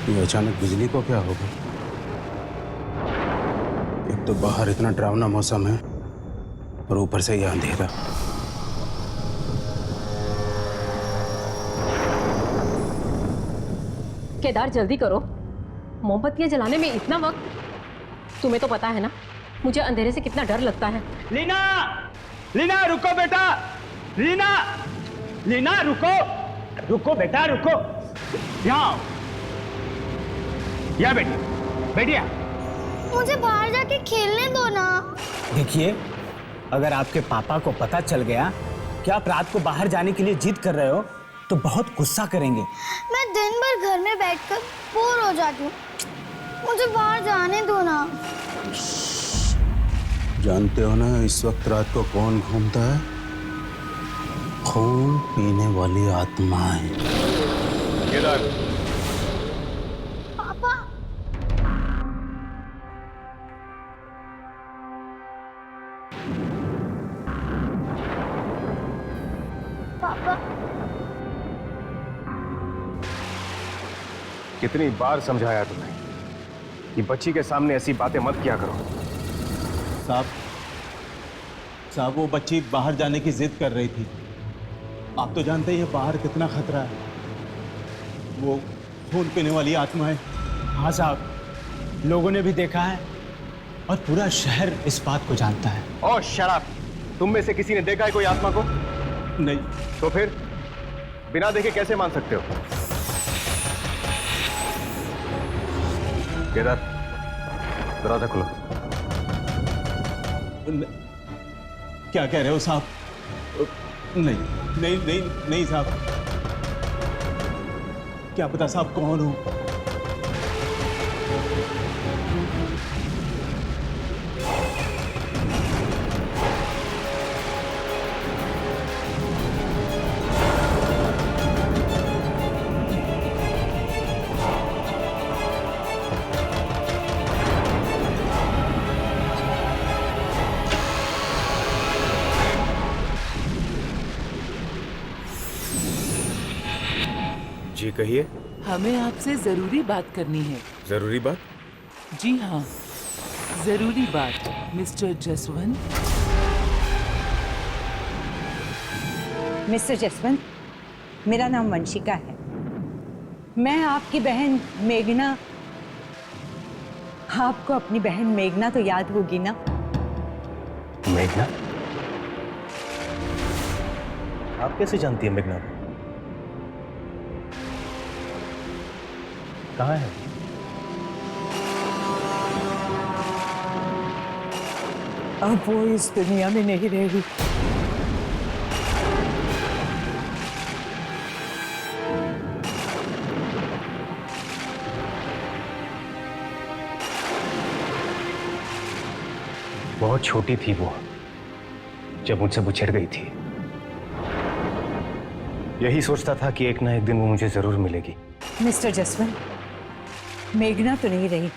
ये अचानक बिजली को क्या हो गया? एक तो बाहर इतना डरावना मौसम है और ऊपर से यह अंधेरा। केदार जल्दी करो, मोमबत्तियां जलाने में इतना वक्त। तुम्हें तो पता है ना मुझे अंधेरे से कितना डर लगता है। लीना, लीना रुको बेटा, लीना, लीना रुको, रुको बेटा रुको, यहाँ या बेटी, बैठिए। मुझे बाहर जाके खेलने दो ना। देखिए, अगर आपके पापा को पता चल गया कि आप रात को बाहर जाने के लिए जिद कर रहे हो तो बहुत गुस्सा करेंगे। मैं दिन भर घर में बैठकर बोर हो जाती हूँ, मुझे बाहर जाने दो ना। जानते हो ना इस वक्त रात को कौन घूमता है? खून पीने वाली आत्माएं। केदार, पापा, पापा, कितनी बार समझाया तुम्हें कि बच्ची के सामने ऐसी बातें मत किया करो। साहब वो बच्ची बाहर जाने की जिद कर रही थी। आप तो जानते ही हैं बाहर कितना खतरा है, वो खून पीने वाली आत्मा है। हाँ साहब, लोगों ने भी देखा है और पूरा शहर इस बात को जानता है। और शराब, तुम में से किसी ने देखा है कोई आत्मा को? नहीं। तो फिर बिना देखे कैसे मान सकते हो? केदार, दरवाजा खोलो। क्या कह रहे हो साहब? नहीं नहीं नहीं नहीं साहब, क्या पता साहब कौन हो। जी कहिए। हमें आपसे जरूरी बात करनी है। जरूरी बात? जी हाँ, जरूरी बात। मिस्टर जसवंत। मिस्टर जसवंत, मेरा नाम वंशिका है। मैं आपकी बहन मेघना। आपको अपनी बहन मेघना तो याद होगी ना? मेघना? आप कैसे जानती है मेघना? कहाँ है? अब वो इस दुनिया में नहीं रहेगी। बहुत छोटी थी वो जब मुझसे बिछड़ गई थी। यही सोचता था कि एक ना एक दिन वो मुझे जरूर मिलेगी। मिस्टर जसवंत, मेघना तो नहीं रही,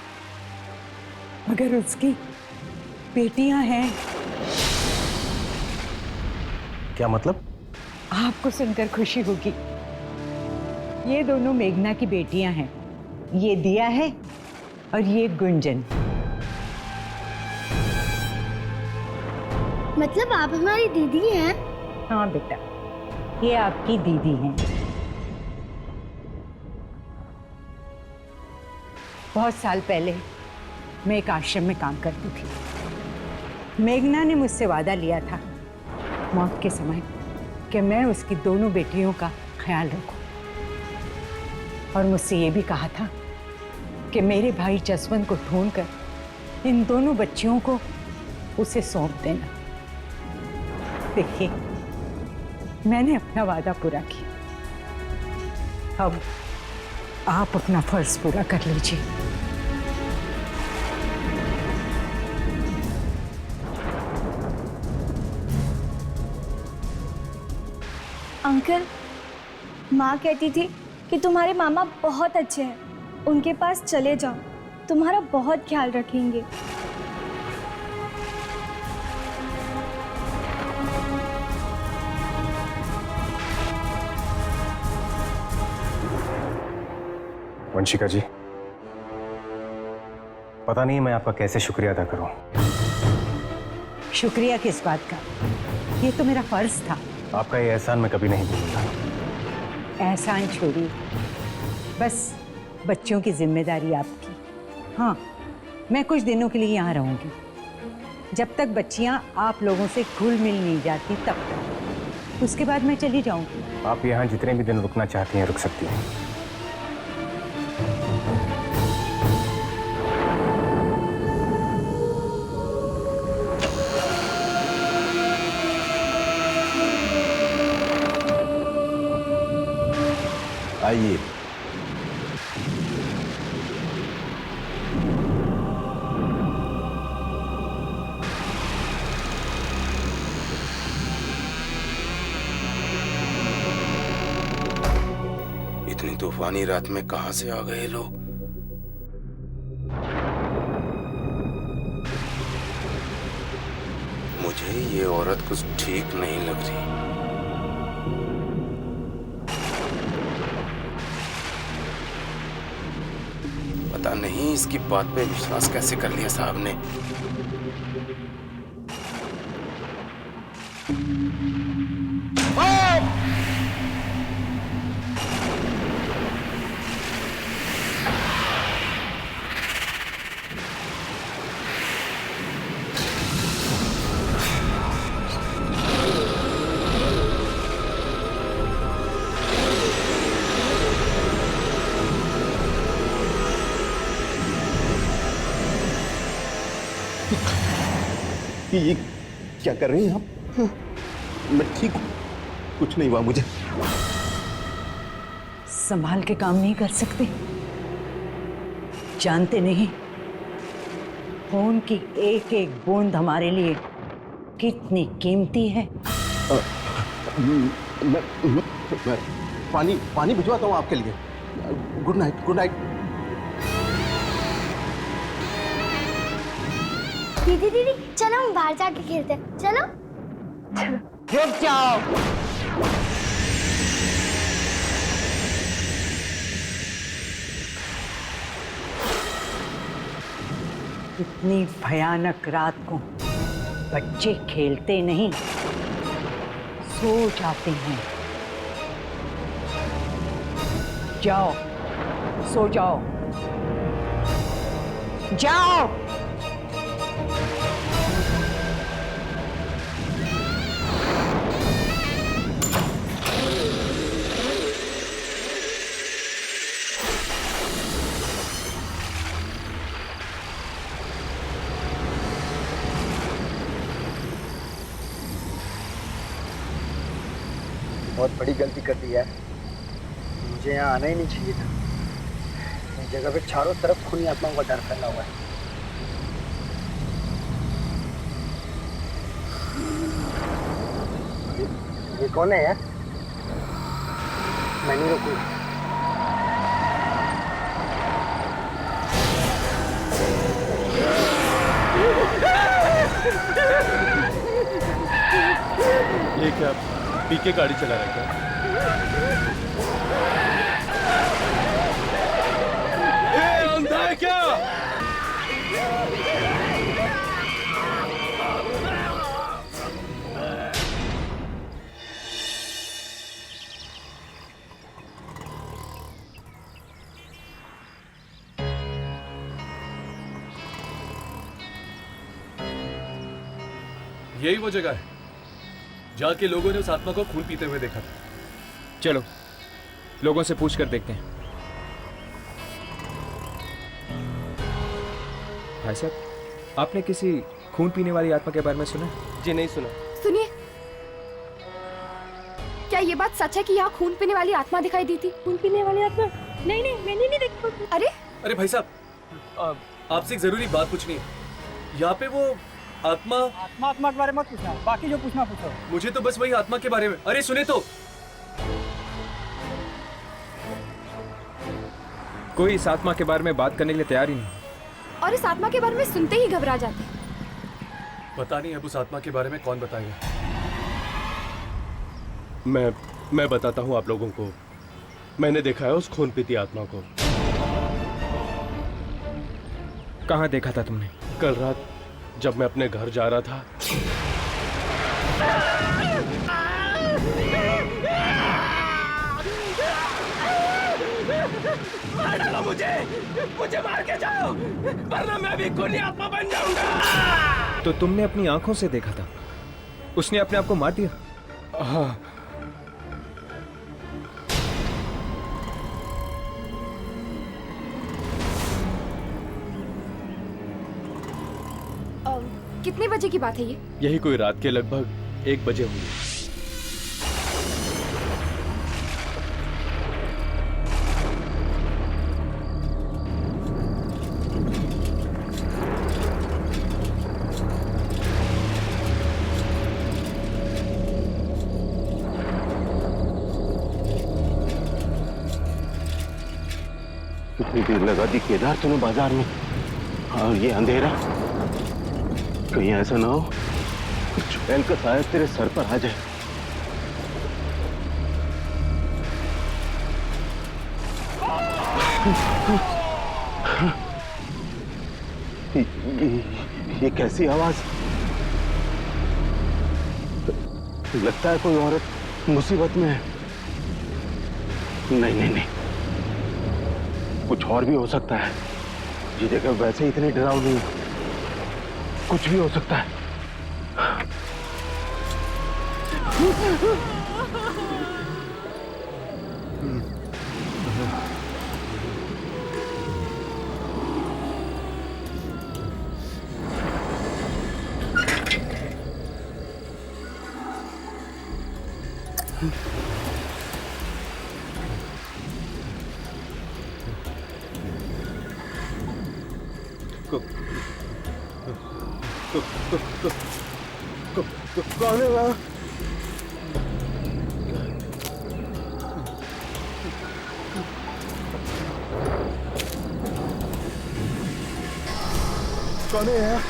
मगर उसकी बेटियां हैं। क्या मतलब? आपको सुनकर खुशी होगी। ये दोनों मेघना की बेटियां हैं। ये दिया है और ये गुंजन। मतलब आप हमारी दीदी हैं? हाँ बेटा, ये आपकी दीदी हैं। बहुत साल पहले मैं एक आश्रम में काम करती थी। मेघना ने मुझसे वादा लिया था मौत के समय कि मैं उसकी दोनों बेटियों का ख्याल रखूं, और मुझसे ये भी कहा था कि मेरे भाई जसवंत को ढूंढकर इन दोनों बच्चियों को उसे सौंप देना। देखिए, मैंने अपना वादा पूरा किया, अब आप अपना फर्ज पूरा कर लीजिए। अंकल, माँ कहती थी कि तुम्हारे मामा बहुत अच्छे हैं, उनके पास चले जाओ, तुम्हारा बहुत ख्याल रखेंगे। वंशिका जी, पता नहीं मैं आपका कैसे शुक्रिया अदा करूं। शुक्रिया किस बात का? ये तो मेरा फर्ज था। आपका ये एहसान मैं कभी नहीं भूलूंगा। एहसान छोड़िए, बस बच्चों की जिम्मेदारी आपकी। हाँ, मैं कुछ दिनों के लिए यहाँ रहूँगी, जब तक बच्चियाँ आप लोगों से घुल मिल नहीं जाती तब तक। उसके बाद मैं चली जाऊँगी। आप यहाँ जितने भी दिन रुकना चाहती हैं रुक सकती हैं। आइए। इतनी तूफानी रात में कहां से आ गए लोग? मुझे ये औरत कुछ ठीक नहीं लग रही। पता नहीं इसकी बात पे विश्वास कैसे कर लिया साहब ने। ये क्या कर रही हैं आप? मैं ठीक हूं, कुछ नहीं हुआ मुझे। संभाल के काम नहीं कर सकते? जानते नहीं खून की एक एक बूंद हमारे लिए कितनी कीमती है। मैं पानी भिजवाता हूँ आपके लिए। Good night, good night. दीदी दीदी, चलो हम बाहर जाके खेलते हैं। चलो। रुक जाओ। इतनी भयानक रात को बच्चे खेलते नहीं, सो जाते हैं। जाओ, सो जाओ, जाओ। बहुत बड़ी गलती कर दी है, मुझे यहाँ आना ही नहीं चाहिए था। इस जगह पे चारों तरफ खूनी आत्माओं का डर फैला हुआ है। ये कौन है यार? मैं नहीं रुकूंगा। ये क्या पी के गाड़ी चला रहा है? क्या अंधा है क्या? यही वो जगह है जहाँ के लोगों ने उस आत्मा को खून पीते हुए देखा था। चलो लोगों से पूछ कर देखते हैं। भाई साहब, आपने किसी खून पीने वाली आत्मा के बारे में सुना? जी नहीं सुना। सुनिए, क्या ये बात सच है कि यहाँ खून पीने वाली आत्मा दिखाई दी थी? खून पीने वाली आत्मा? नहीं नहीं, मैंने नहीं देखी। अरे भाई साहब, आपसे एक जरूरी बात पूछनी है। यहाँ पे वो आत्मा आत्मा के बारे में मत पूछना, बाकी जो पूछना पूछो। मुझे तो बस वही आत्मा के बारे में। अरे सुने तो, कोई इस आत्मा के बारे में बात करने के लिए तैयार ही नहीं। और इस आत्मा के बारे में सुनते ही घबरा जाते हैं। पता नहीं अब उस आत्मा के बारे में कौन बताएगा। मैं बताता हूँ आप लोगों को। मैंने देखा है उस खून पीती आत्मा को। कहाँ देखा था तुमने? कल रात जब मैं अपने घर जा रहा था। मार डालो मुझे मार के जाओ, वरना मैं भी खूनी आत्मा बन जाऊंगा। तो तुमने अपनी आंखों से देखा था? उसने अपने आप को मार दिया? हाँ। कितने बजे की बात है ये? यही कोई रात के लगभग 1 बजे हुई। कितनी देर लगा दी केदार तुम्हें बाजार में, और ये अंधेरा। कहीं ऐसा ना हो चुड़ैल का साया तेरे सर पर आ जाए। ये कैसी आवाज? लगता है कोई औरत मुसीबत में है। नहीं नहीं नहीं, कुछ और भी हो सकता है। ये जगह वैसे ही इतनी डरावनी है, कुछ भी हो सकता है। कौन है वहाँ? कौन है यहाँ?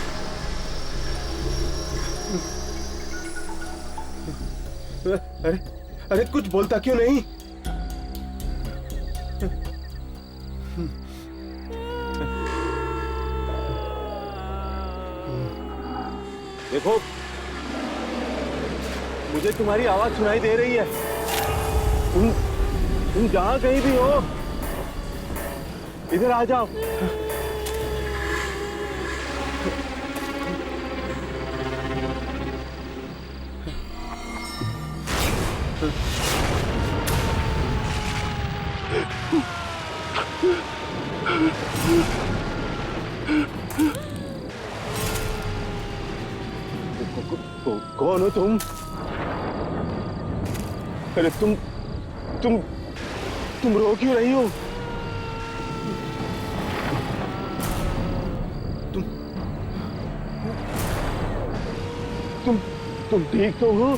अरे कुछ बोलता क्यों नहीं? देखो, मुझे तुम्हारी आवाज सुनाई दे रही है। तुम जहां कहीं भी हो, इधर आ जाओ। कौन हो तुम? अरे तुम रो क्यों रही हो? तुम ठीक तो हो?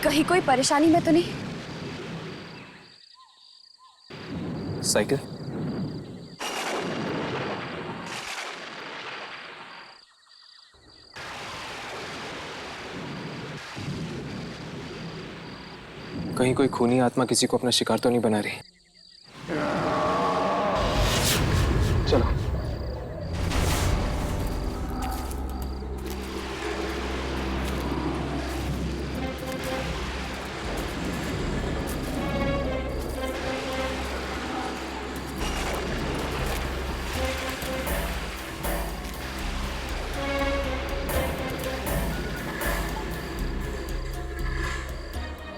कहीं कोई परेशानी में तो नहीं? साइकिल? कहीं कोई खूनी आत्मा किसी को अपना शिकार तो नहीं बना रही। चलो।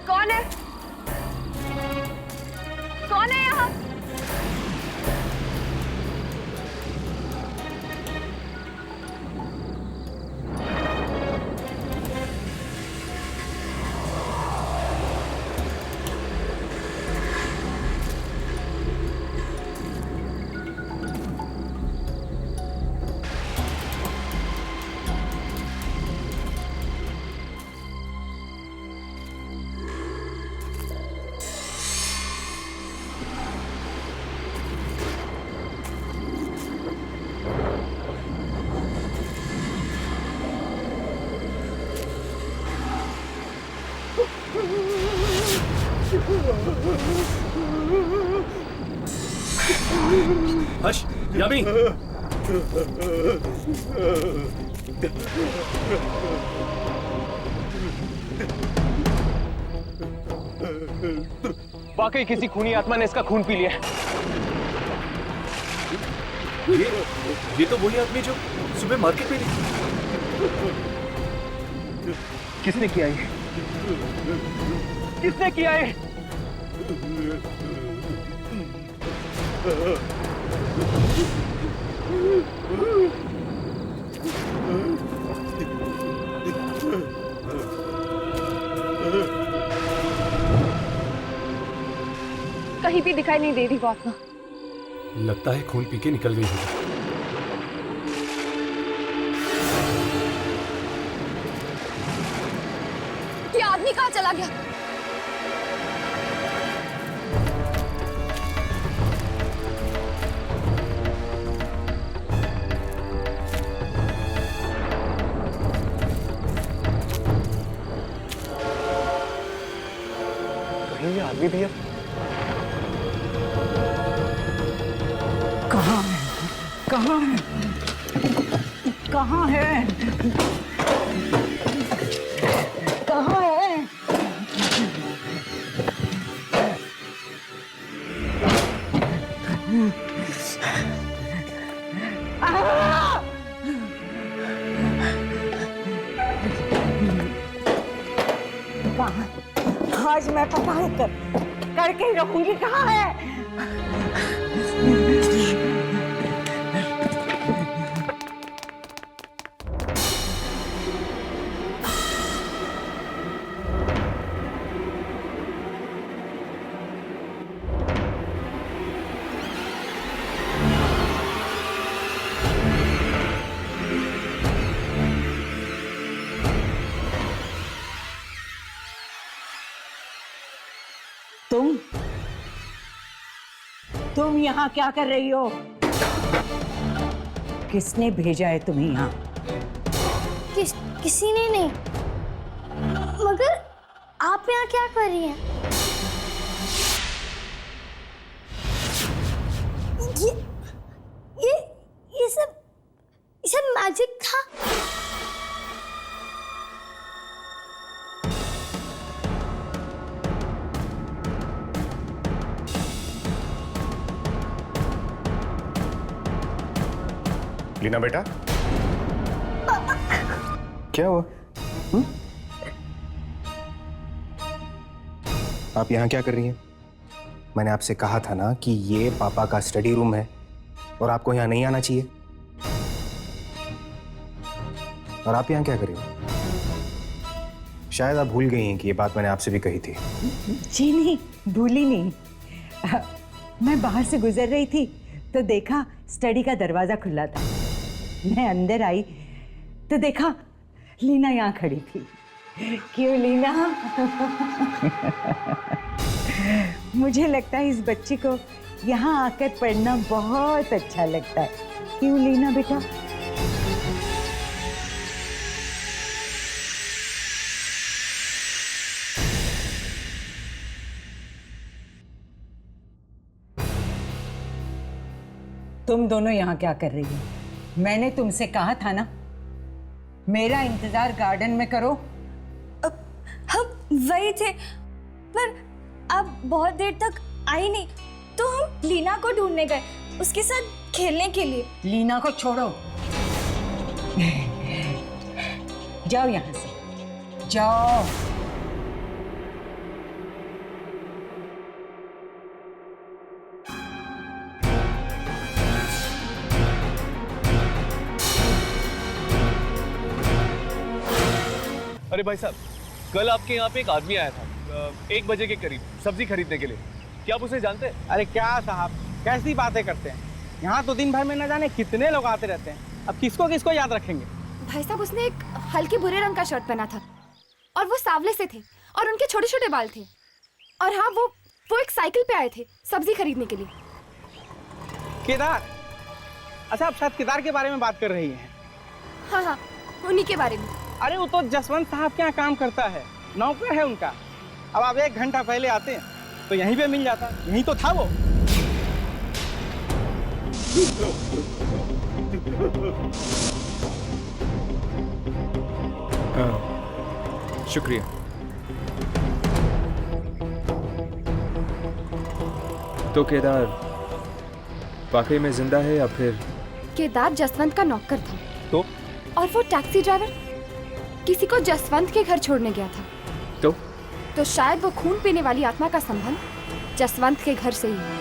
कौन है? कौन है यहाँ? हर्ष, यामी। वाकई किसी खूनी आत्मा ने इसका खून पी लिया। ये तो वही आदमी जो सुबह मार्केट में दिखा। किसने किया ये? किसने किया ये? कहीं भी दिखाई नहीं दे रही वो आत्मा। लगता है खून पी के निकल गई होगी। ये आदमी कहाँ चला गया? कहीं ये आदमी भी है? कहाँ है? कहाँ है? कहाँ है? कहाँ है? कहाँ? आज मैं पता है करके ही रहूंगी। कहाँ है? तुम यहाँ क्या कर रही हो? किसने भेजा है तुम्हें यहाँ? किसी ने नहीं। मगर आप यहाँ क्या कर रही हैं? ये सब मैजिक था। लीना बेटा, क्या हुआ? आप यहाँ क्या कर रही हैं? मैंने आपसे कहा था ना कि ये पापा का स्टडी रूम है और आपको यहाँ नहीं आना चाहिए। और आप यहाँ क्या कर रही हो? शायद आप भूल गई हैं कि ये बात मैंने आपसे भी कही थी। जी नहीं, भूली नहीं। मैं बाहर से गुजर रही थी तो देखा स्टडी का दरवाजा खुला था। मैं अंदर आई तो देखा लीना यहाँ खड़ी थी। क्यों लीना? मुझे लगता है इस बच्ची को यहाँ आकर पढ़ना बहुत अच्छा लगता है। क्यों लीना बेटा? तुम दोनों यहाँ क्या कर रही हो? मैंने तुमसे कहा था ना, मेरा इंतजार गार्डन में करो। हम वही थे, पर आप बहुत देर तक आई नहीं, तो हम लीना को ढूंढने गए, उसके साथ खेलने के लिए। लीना को छोड़ो, जाओ यहाँ से, जाओ। अरे भाई साहब, कल आपके यहाँ पे एक आदमी आया था 1 बजे के करीब सब्जी खरीदने के लिए। क्या आप उसे जानते हैं? अरे क्या साहब, कैसी बातें करते हैं। यहाँ तो दिन भर में न जाने कितने लोग आते रहते हैं, अब किसको किसको याद रखेंगे। भाई साहब, उसने एक हल्के भूरे रंग का शर्ट पहना था और वो सांवले से थे और उनके छोटे छोटे बाल थे। और हाँ, वो एक साइकिल पे आए थे सब्जी खरीदने के लिए। केदार? अच्छा, आप शायद केदार के बारे में बात कर रही हैं। हाँ हाँ, उन्हीं के बारे में। अरे वो तो जसवंत साहब के यहाँ काम करता है, नौकर है उनका। अब आप 1 घंटा पहले आते तो यहीं पे मिल जाता, यहीं तो था वो। शुक्रिया। तो केदार वाकई में जिंदा है या फिर? केदार जसवंत का नौकर था। तो? और वो टैक्सी ड्राइवर किसी को जसवंत के घर छोड़ने गया था। तो शायद वो खून पीने वाली आत्मा का संबंध जसवंत के घर से ही है।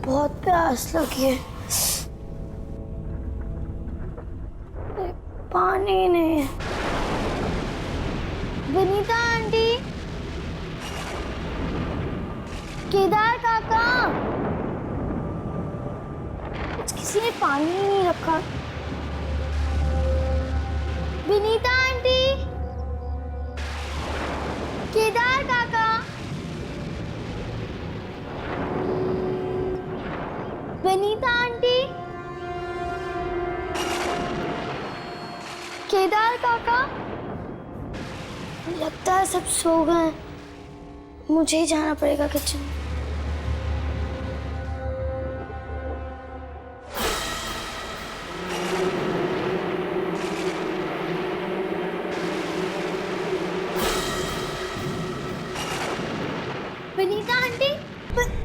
बहुत प्यास लगी है, पानी नहीं है। विनीता आंटी, केदार काका, किसी ने पानी ही नहीं रखा। विनीता आंटी, केदार काका, विनीता आंटी, केदार काका। लगता है सब सो गए, मुझे ही जाना पड़ेगा किचन में। विनीता आंटी,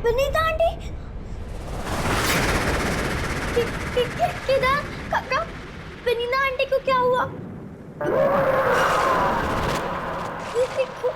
विनीता आंटी, केदार काका, विनीता आंटी को क्या हुआ? ये देखो।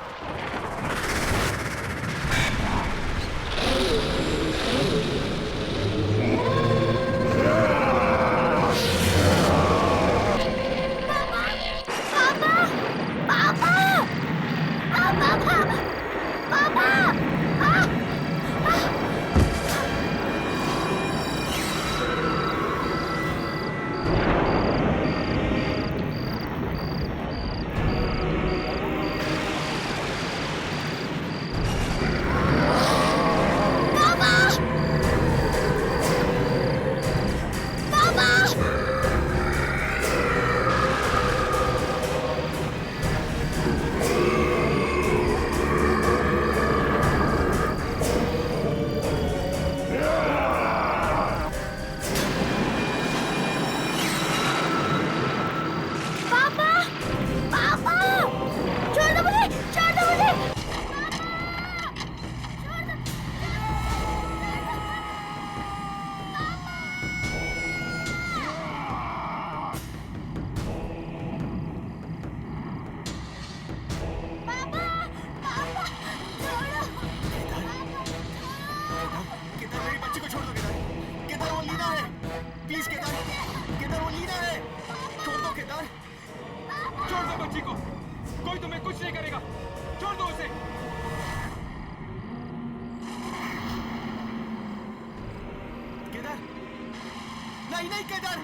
नहीं नहीं केदार,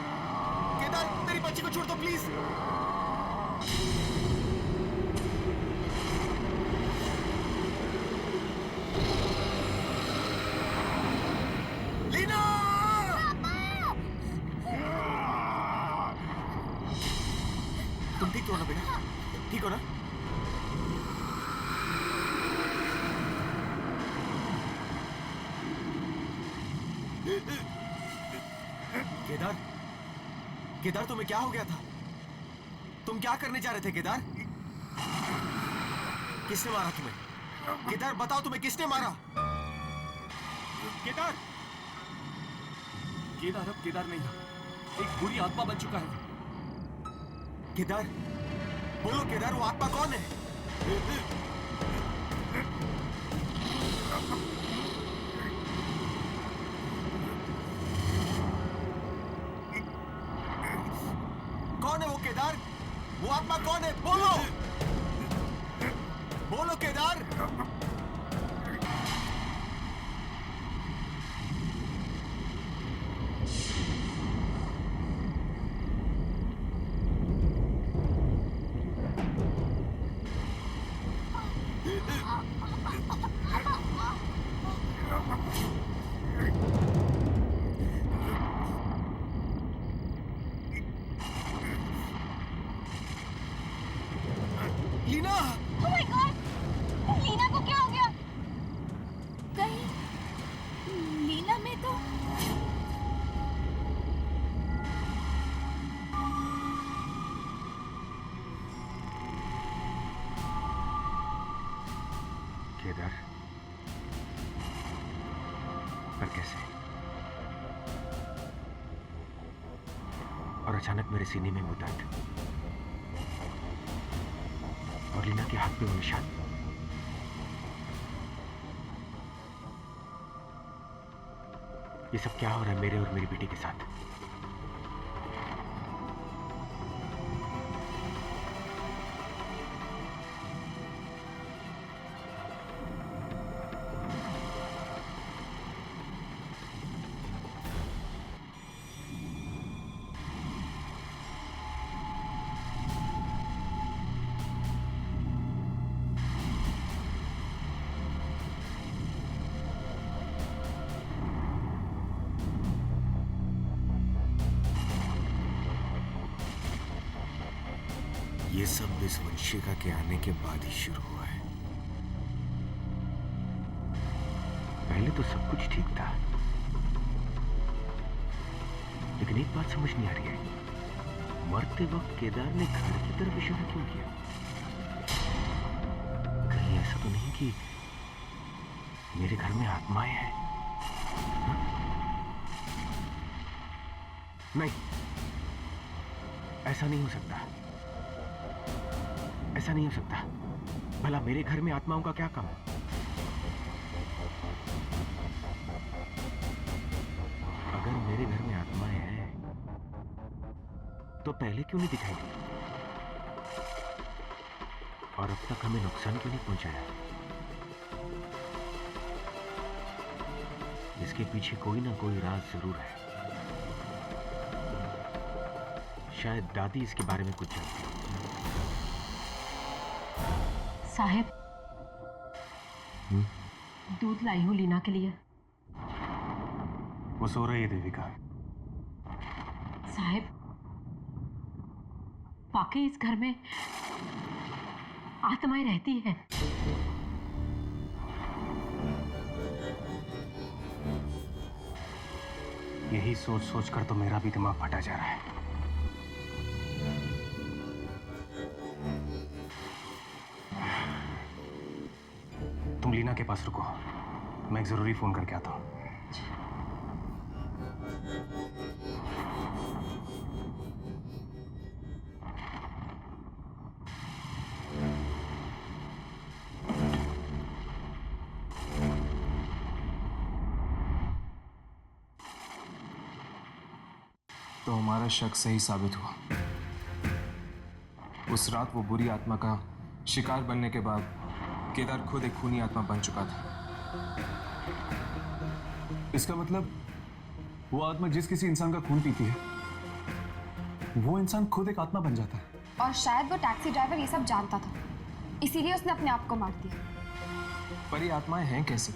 केदार तेरी बच्ची को छोड़ दो प्लीज। लीना! तुम ठीक हो ना बेटा? ठीक हो ना? केदार, केदार तुम्हें क्या हो गया था? तुम क्या करने जा रहे थे केदार? किसने मारा तुम्हें? केदार बताओ, तुम्हें किसने मारा? केदार, केदार अब केदार नहीं है, एक बुरी आत्मा बन चुका है। केदार बोलो, केदार वो आत्मा कौन है? कौन है वो केदार? वो आत्मा कौन है? बोलो, बोलो Kedar. Leena! Oh my God! Leena को क्या हो गया? कहीं लीना में तो केदार, पर कैसे? और अचानक मेरे सीने में वो दर्द और लीना के हाथ पे वो निशान। ये सब क्या हो रहा है मेरे और मेरी बेटी के साथ? ये सब इस वंशिका के आने के बाद ही शुरू हुआ है। पहले तो सब कुछ ठीक था, लेकिन एक बात समझ नहीं आ रही है, मरते वक्त केदार ने घर की तरफ इशारा क्यों किया? कहीं ऐसा तो नहीं कि मेरे घर में आत्माएं हैं? हा? नहीं, ऐसा नहीं हो सकता, ऐसा नहीं हो सकता। भला मेरे घर में आत्माओं का क्या काम? अगर मेरे घर में आत्माएं हैं तो पहले क्यों नहीं दिखाई दी? और अब तक हमें नुकसान क्यों नहीं पहुंचाया? इसके पीछे कोई ना कोई राज जरूर है। शायद दादी इसके बारे में कुछ जानती है। साहब, दूध लाई हूं लीना के लिए। वो सो रही है देविका। साहब, वाकई इस घर में आत्माएं रहती हैं। यही सोच सोच कर तो मेरा भी दिमाग फटा जा रहा है। तुम लीना के पास रुको, मैं एक जरूरी फोन करके आता हूं। तो हमारा शक सही साबित हुआ। उस रात वो बुरी आत्मा का शिकार बनने के बाद केदार खुद एक खूनी आत्मा बन चुका था। इसका मतलब वो आत्मा जिस किसी इंसान का खून पीती है, वो इंसान खुद एक आत्मा बन जाता है। और शायद वो टैक्सी ड्राइवर ये सब जानता था, इसीलिए उसने अपने आप को मार दिया। पर ये आत्माएं हैं कैसे,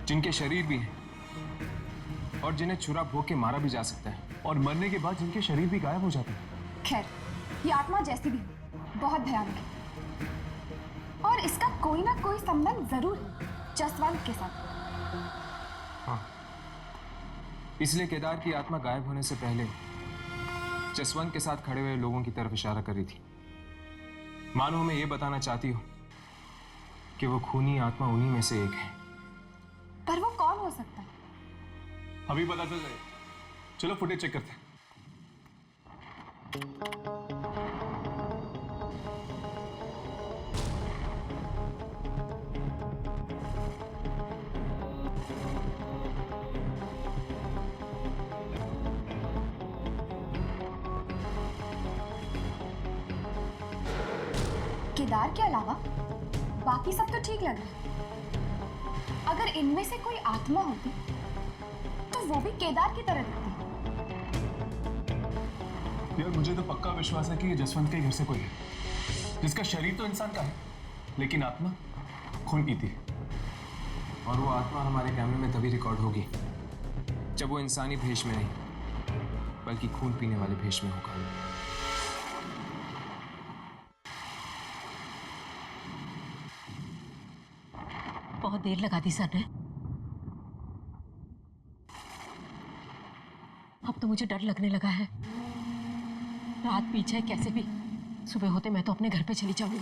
जिनके शरीर भी हैं और जिन्हें छुरा भोग के मारा भी जा सकता है, और मरने के बाद जिनके शरीर भी गायब हो जाते हैं? खैर, ये आत्मा जैसी भी हो, बहुत भयानक है। और इसका कोई ना कोई संबंध जरूर है जसवंत के साथ। हाँ, इसलिए केदार की आत्मा गायब होने से पहले जसवंत के साथ खड़े हुए लोगों की तरफ इशारा कर रही थी। मानो हमें यह बताना चाहती हो कि वो खूनी आत्मा उन्हीं में से एक है। पर वो कौन हो सकता है? अभी पता चल जाएगा। चलो फुटेज चेक करते हैं। केदार के अलावा बाकी सब तो ठीक लग रहा है। अगर इनमें से कोई आत्मा होती तो वो भी केदार की तरह दिखती। यार मुझे तो पक्का विश्वास है कि ये जसवंत के घर से कोई है, जिसका शरीर तो इंसान का है लेकिन आत्मा खून पीती है। और वो आत्मा हमारे कैमरे में तभी रिकॉर्ड होगी जब वो इंसानी भेष में नहीं बल्कि खून पीने वाले भेष में होगा। बहुत देर लगा दी सर ने। अब तो मुझे डर लगने लगा है। रात बीच है, कैसे भी सुबह होते मैं तो अपने घर पे चली जाऊंगी।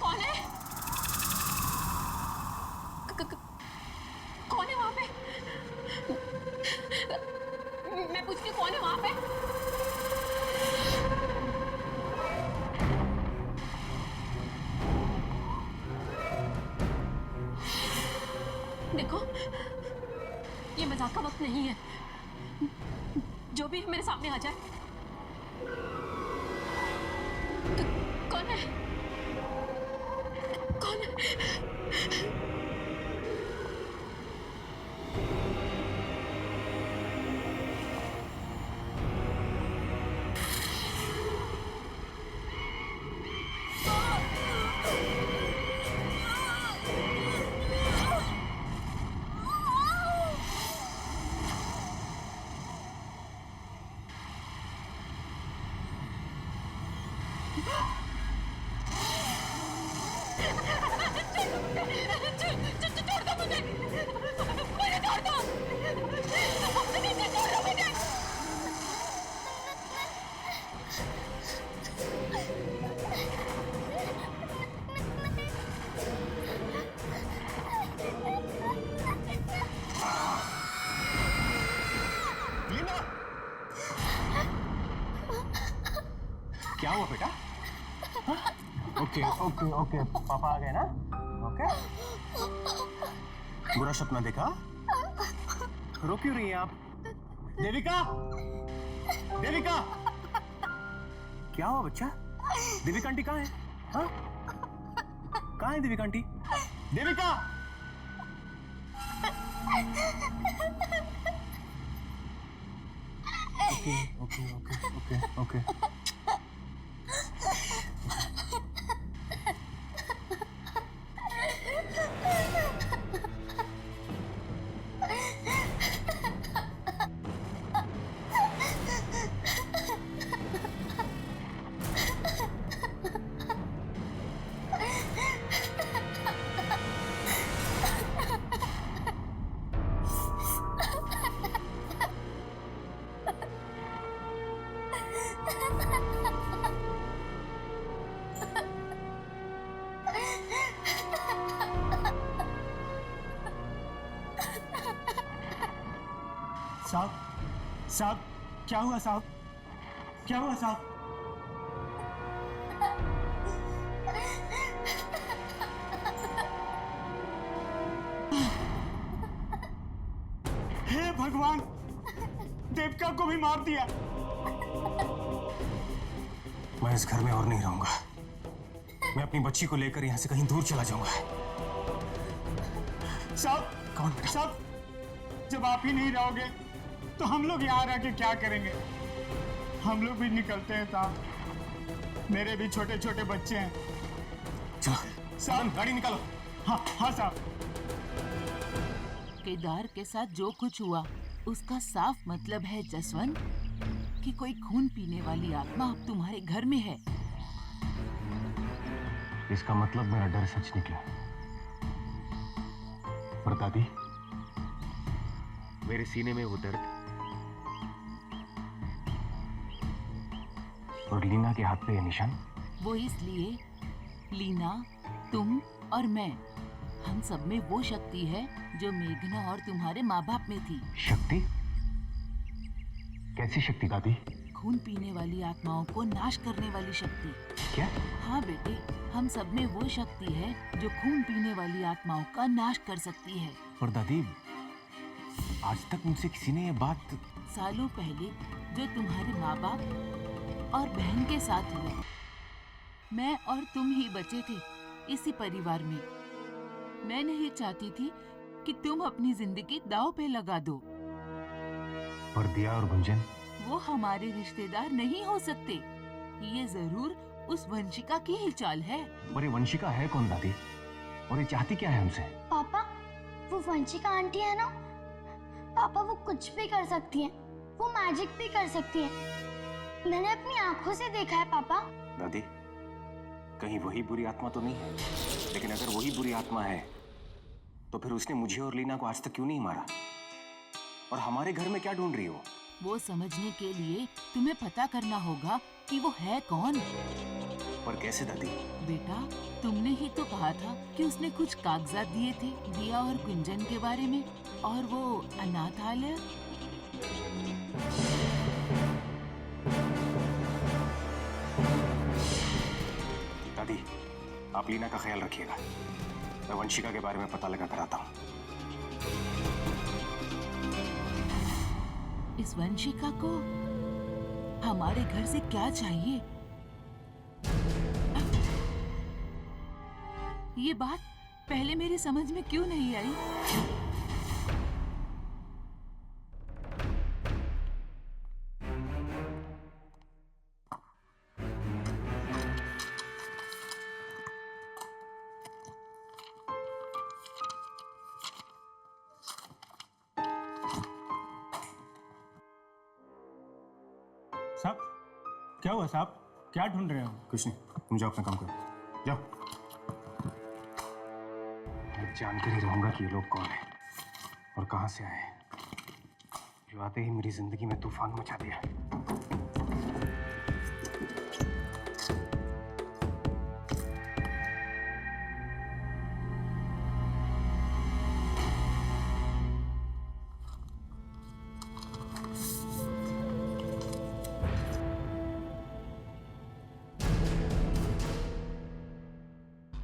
कौन है? कौन है वहां पे? मैं पूछती हूँ कौन है वहां पे? देखो, ये मजाक का वक्त नहीं है। जो भी मेरे सामने आ जाए। कौन है? कौन है? छोड़ दो मुझे, मुझे छोड़ दो, नीचे छोड़ दो मुझे। लीना, क्या हुआ बेटा? ओके ओके ओके, पापा आ गए ना? ओके, बुरा सपना देखा? रो क्यों रही हैं आप? देविका, देविका, क्या हुआ बच्चा? देविका आंटी कहाँ है? हाँ? कहाँ है Devika aunty? Devika! Okay okay okay okay okay. साहब, साहब, क्या हुआ साहब? क्या हुआ साहब? हे भगवान, देविका को भी मार दिया। मैं इस घर में और नहीं रहूंगा। मैं अपनी बच्ची को लेकर यहाँ से कहीं दूर चला जाऊंगा। साहब, कौन बेटा? साहब, जब आप ही नहीं रहोगे तो हम लोग यहाँ रह के क्या करेंगे? हम लोग भी निकलते हैं साहब, मेरे भी छोटे छोटे बच्चे हैं। चलो साहब गाड़ी निकालो। हाँ हाँ साहब। केदार के साथ जो कुछ हुआ उसका साफ मतलब है जसवंत कि कोई खून पीने वाली आत्मा अब तुम्हारे घर में है। इसका मतलब मेरा डर सच निकला। पर दादी, मेरे सीने में वो दर्द और लीना के हाथ पे ये निशान, वो इसलिए लीना, तुम और मैं, हम सब में वो शक्ति है जो मेघना और तुम्हारे माँ बाप में थी। शक्ति? कैसी शक्ति दादी? खून पीने वाली आत्माओं को नाश करने वाली शक्ति। क्या? हाँ बेटे, हम सब में वो शक्ति है जो खून पीने वाली आत्माओं का नाश कर सकती है। पर दादी, आज तक मुझसे किसी ने ये बात... सालों पहले जो तुम्हारे माँ बाप और बहन के साथ हुआ, मैं और तुम ही बचे थे इसी परिवार में। मैं नहीं चाहती थी कि तुम अपनी जिंदगी दांव पे लगा दो। पर दिया और गुंजन, वो हमारे रिश्तेदार नहीं हो सकते। ये जरूर उस वंशिका की ही चाल है। पर ये वंशिका है कौन दादी? और ये चाहती क्या है हमसे? पापा, वो वंशिका आंटी है ना, पापा वो कुछ भी कर सकती है, वो मैजिक भी कर सकती है। मैंने अपनी आंखों से देखा है पापा। दादी, कहीं वही बुरी आत्मा तो नहीं है? लेकिन अगर वही बुरी आत्मा है तो फिर उसने मुझे और लीना को आज तक क्यों नहीं मारा? और हमारे घर में क्या ढूंढ रही हो? वो समझने के लिए तुम्हें पता करना होगा कि वो है कौन। पर कैसे दादी? बेटा, तुमने ही तो कहा था कि उसने कुछ कागजात दिए थे दिया और गुंजन के बारे में, और वो अनाथालय। दादी, आप लीना का ख्याल रखिएगा। मैं वंशिका के बारे में पता लगा कर आता हूँ। इस वंशिका को हमारे घर से क्या चाहिए? ये बात पहले मेरी समझ में क्यों नहीं आई? साहब, क्या हुआ साहब? क्या ढूंढ रहे हो? कुछ नहीं, तुम जाओ अपना काम करो, जाओ। मैं जानकर ही रहूंगा कि ये लोग कौन है और कहां से आए हैं, जो आते ही मेरी जिंदगी में तूफान मचा दिया।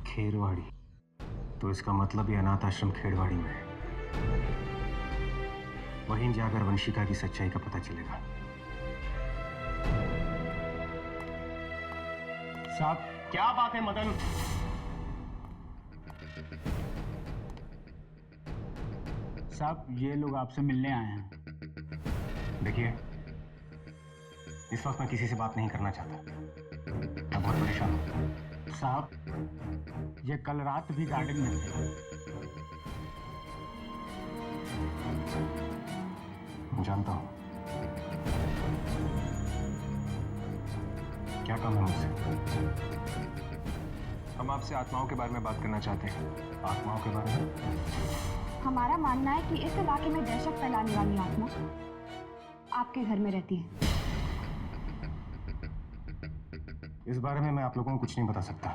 खेरवाड़ी, तो इसका मतलब ये अनाथ आश्रम खेरवाड़ी में है। वहीं जाकर वंशिका की सच्चाई का पता चलेगा। साहब, क्या बात है मदन? साहब, ये लोग आपसे मिलने आए हैं। देखिए, इस वक्त मैं किसी से बात नहीं करना चाहता। मैं बहुत परेशान हूं। साहब, ये कल रात भी गार्डन में थे। जानता हूं। क्या काम है मुझसे? हम आपसे आत्माओं के बारे में बात करना चाहते हैं। आत्माओं के बारे में? हमारा मानना है कि इस इलाके में दहशत फैलाने वाली आत्मा आपके घर में रहती है। इस बारे में मैं आप लोगों को कुछ नहीं बता सकता,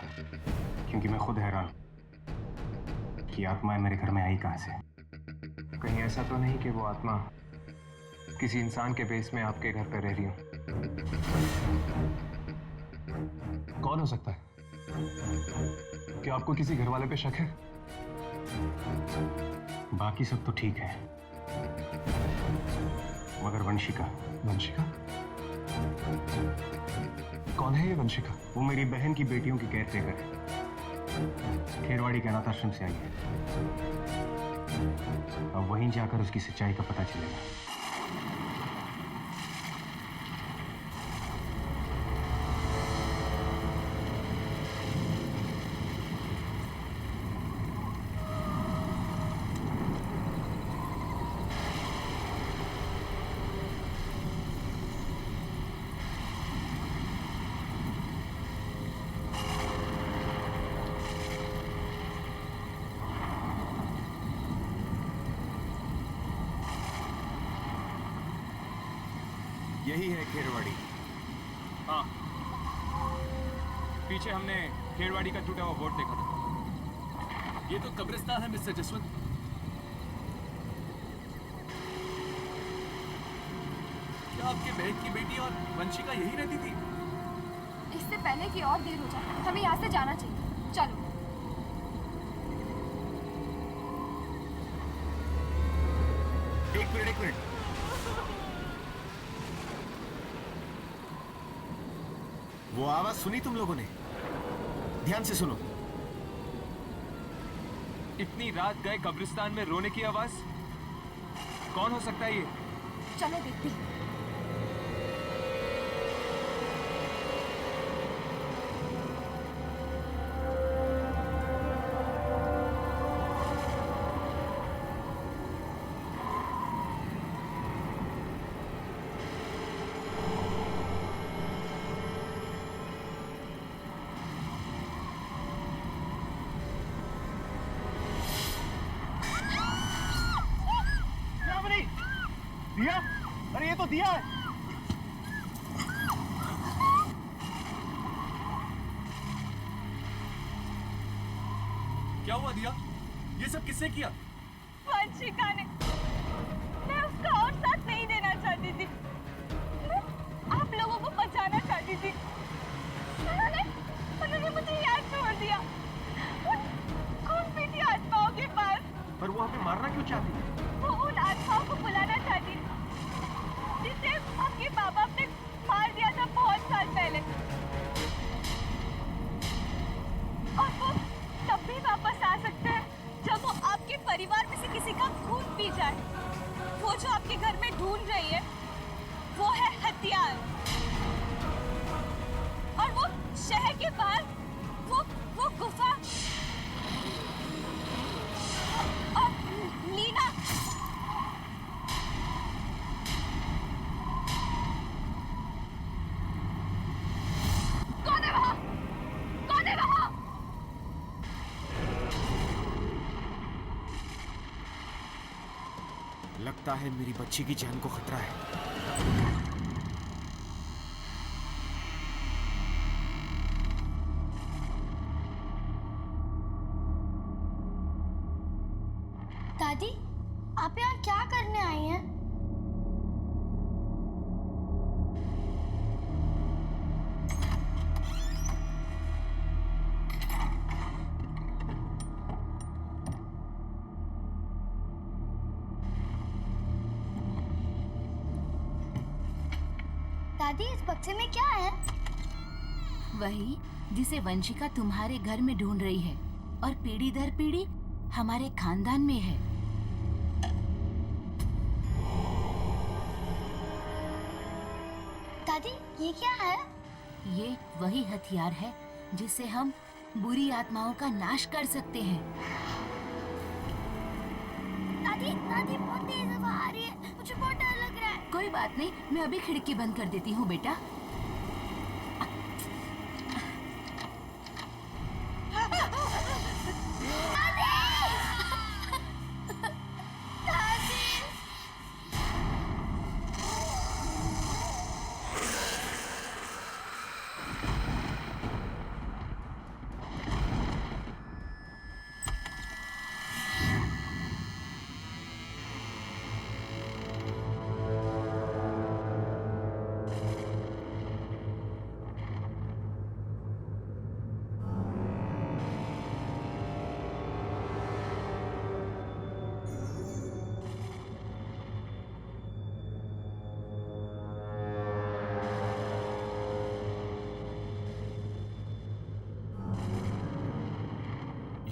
क्योंकि मैं खुद हैरान कि आत्माएं मेरे घर में आई कहां से। कहीं ऐसा तो नहीं कि वो आत्मा किसी इंसान के बेस में आपके घर पर रह रही हो? कौन हो सकता है? क्या आपको किसी घर वाले पे शक है? बाकी सब तो ठीक है, मगर वंशिका। वंशिका? कौन है ये वंशिका? वो मेरी बहन की बेटियों की केयर टेकर है। खेरवाड़ी के अनाथ आश्रम से आई है। अब वहीं जाकर उसकी सच्चाई का पता चलेगा। यही है खेरवाड़ी। हाँ, पीछे हमने खेरवाड़ी का टूटा हुआ बोर्ड देखा था। ये तो कब्रिस्तान है मिस्टर जसवंत। क्या आपके बहन की बेटी और वंशिका यही रहती थी? इससे पहले कि और देर हो जाए हमें यहाँ से जाना चाहिए। चलो। एक मिनट। वो आवाज सुनी तुम लोगों ने? ध्यान से सुनो। इतनी रात गए कब्रिस्तान में रोने की आवाज? कौन हो सकता है ये? चलो देखते हैं। दिया? अरे ये तो दिया है। क्या हुआ दिया? ये सब किसने किया? वंशिका ने। मैं उसका और साथ नहीं देना चाहती थी। मैं आप लोगों को बचाना चाहती थी। उन्होंने मुझे याद छोड़ दिया। खून पीटी आत्माओं के पास। पर वो हमें मारना क्यों चाहती है? वो उन आत्माओं को बुलाना चाहती जिसे आपके बाप बाप ने मार दिया था बहुत साल पहले। और वो तब भी वापस आ सकते हैं जब वो आपके परिवार में से किसी का खून पी जाए। वो जो आपके घर में ढूंढ रही है वो है हथियार। और वो शहर के बाहर वो गुफा और लीना। कौन है वहां? कौन है वहां? लगता है मेरी बच्ची की जान को खतरा है। दादी, आप यहाँ क्या करने आई हैं? दादी, इस बक्से में क्या है? वही जिसे वंशिका तुम्हारे घर में ढूंढ रही है और पीढ़ी दर पीढ़ी हमारे खानदान में है। दादी, ये क्या है? ये वही हथियार है जिससे हम बुरी आत्माओं का नाश कर सकते हैं। दादी, दादी बहुत तेज हवा आ रही है, मुझे बहुत डर लग रहा है। कोई बात नहीं, मैं अभी खिड़की बंद कर देती हूँ बेटा।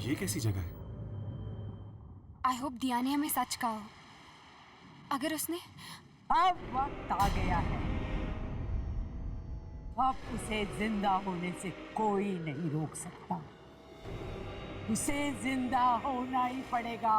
ये कैसी जगह है? आई होप दिया ने हमें सच कहा हो। अगर उसने अब वक्त आ गया है, अब उसे जिंदा होने से कोई नहीं रोक सकता। उसे जिंदा होना ही पड़ेगा।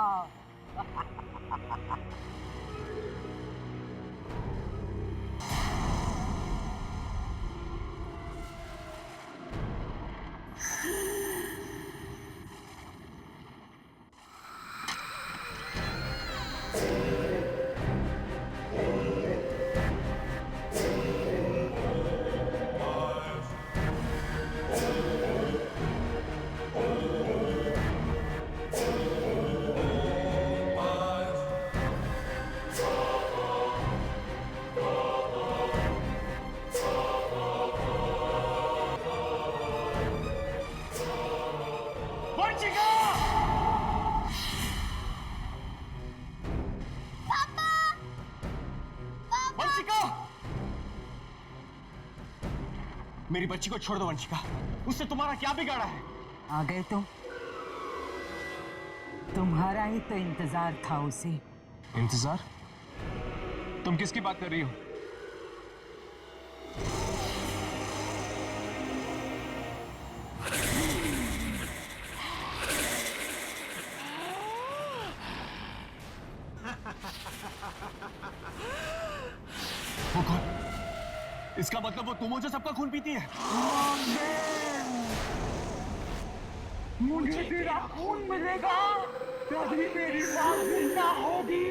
मेरी बच्ची को छोड़ दो वंशिका। उससे तुम्हारा क्या बिगाड़ा है? आ गए तुम। तुम्हारा ही तो इंतजार था उसे। इंतजार? तुम किसकी बात कर रही हो? वो कौन? इसका मतलब वो तुम हो जो सबका खून पीती है? मुझे तेरा खून मिलेगा तभी मेरी मां जिंदा होगी।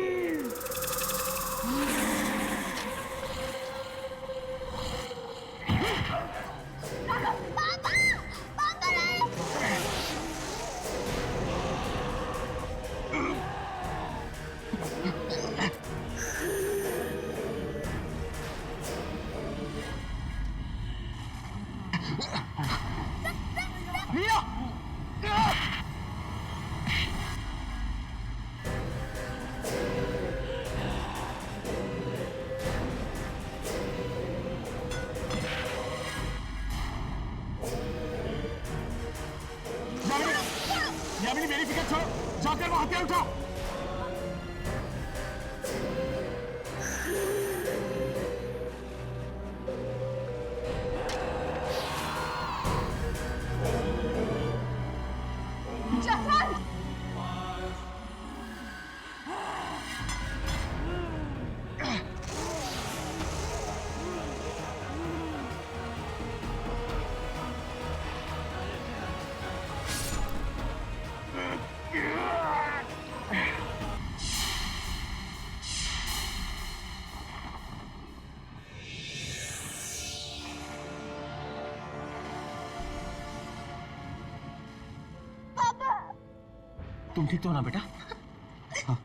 यामिनी मेरी फिक्र छोड़ो, जाकर वो हथियार उठाओ। तुम ठीक तो हो ना बेटा? हाँ।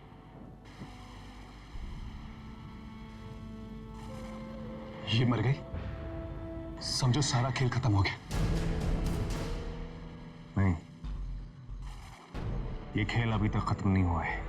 ये मर गई, समझो सारा खेल खत्म हो गया। नहीं, ये खेल अभी तक खत्म नहीं हुआ है।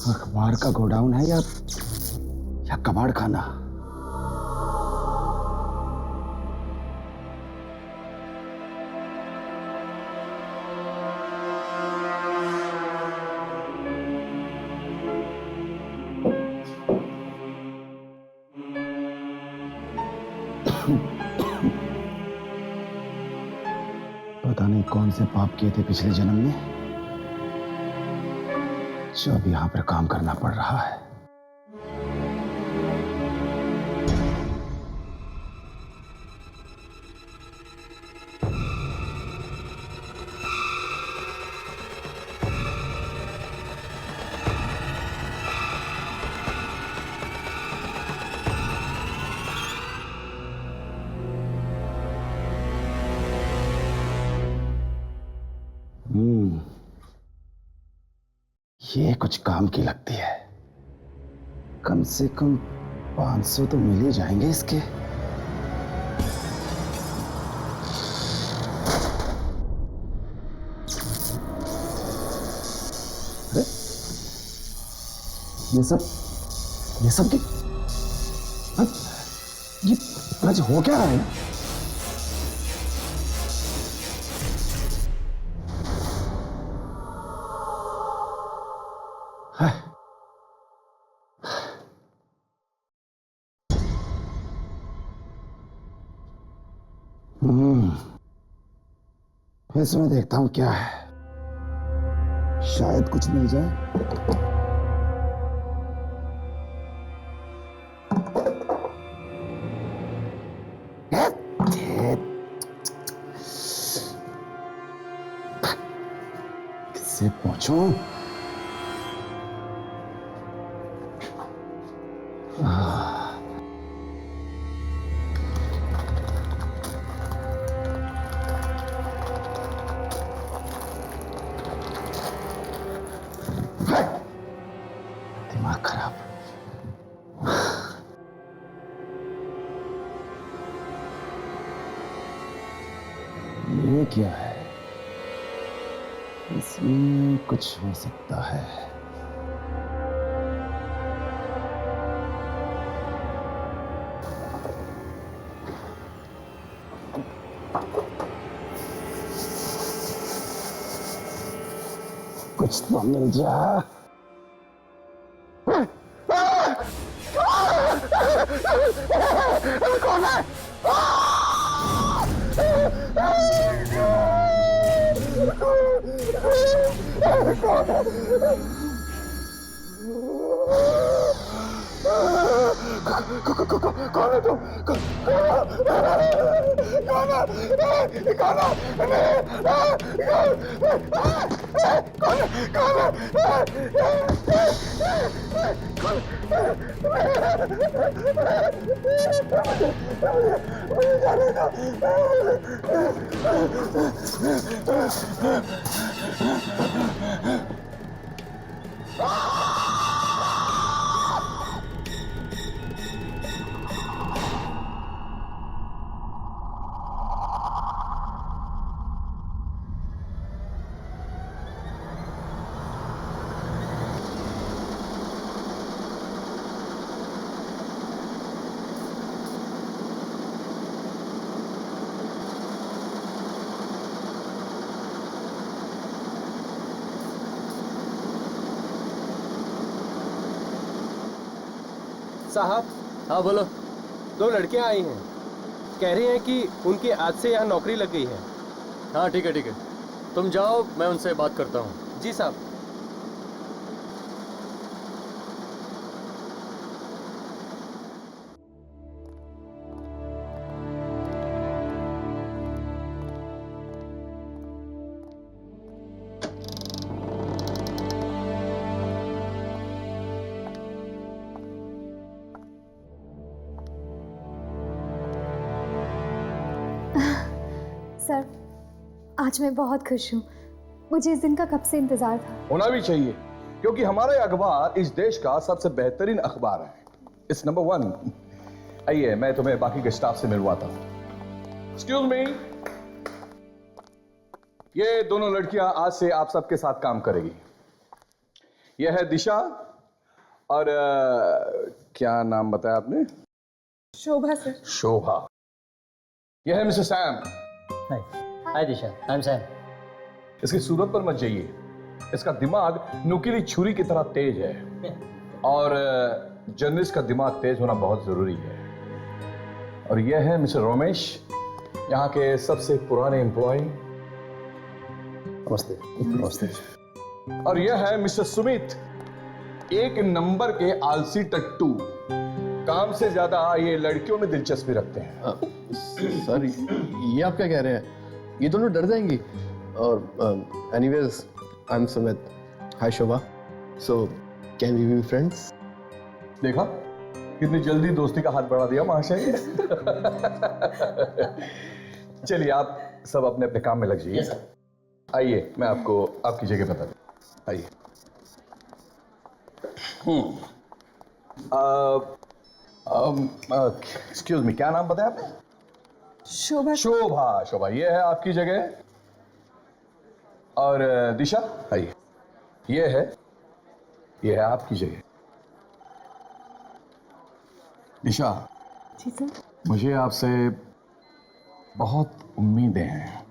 अखबार का गोडाउन है या कबाड़ खाना? पता नहीं कौन से पाप किए थे पिछले जन्म में, जो अब यहां पर काम करना पड़ रहा है। ये कुछ काम की लगती है। कम से कम 500 तो मिल ही जाएंगे इसके। अरे ये सब ये आज हो क्या रहा है? वैसे मैं देखता हूँ क्या है, शायद कुछ मिल जाए। किससे पहुंचूं? दिमाग खराब। ये क्या है? इसमें कुछ हो सकता है। कुछ तो मिल जा। कौन है? कौन है तुम? साहब, हाँ बोलो। 2 लड़कियां आई हैं, कह रही हैं कि उनकी आज से यहाँ नौकरी लग गई है। हाँ ठीक है, तुम जाओ, मैं उनसे बात करता हूँ। जी साहब। सर, आज मैं बहुत खुश हूँ। मुझे इस दिन का कब से इंतजार था। होना भी चाहिए, क्योंकि हमारा अखबार इस देश का सबसे बेहतरीन अखबार है। It's number 1। आइए, मैं तुम्हें बाकी के स्टाफ से मिलवाता हूँ। एक्सक्यूज मी, ये दोनों लड़कियां आज से आप सबके साथ काम करेगी। यह है दिशा और क्या नाम बताया आपने? शोभा सर। शोभा। यह है mister Sam. Hi Disha, I am Sam. इसकी सूरत पर मत जाइए, इसका दिमाग नुकीली छुरी की तरह तेज है और जर्नलिस्ट का दिमाग तेज होना बहुत जरूरी है। और यह है मिस्टर रमेश, यहाँ के सबसे पुराने एम्प्लॉय। नमस्ते। नमस्ते। और यह है मिस्टर सुमित, 1 नंबर के आलसी टट्टू। काम से ज्यादा ये लड़कियों में दिलचस्पी रखते हैं। सर, ये आप क्या कह रहे हैं? ये दोनों डर जाएंगी। और anyways, I am Sumit. Hi Shobha. So can we be friends? देखा कितनी जल्दी दोस्ती का हाथ बढ़ा दिया महाशय। चलिए, आप सब अपने अपने काम में लग जाइए। आइए, मैं आपको आपकी जगह बता दूं। आइए। एक्सक्यूज मी, क्या नाम बताया आपने? शोभा। शोभा। शोभा, ये है आपकी जगह। और दिशा, आइए, ये है आपकी जगह। दिशा, जी सर। मुझे आपसे बहुत उम्मीदें हैं,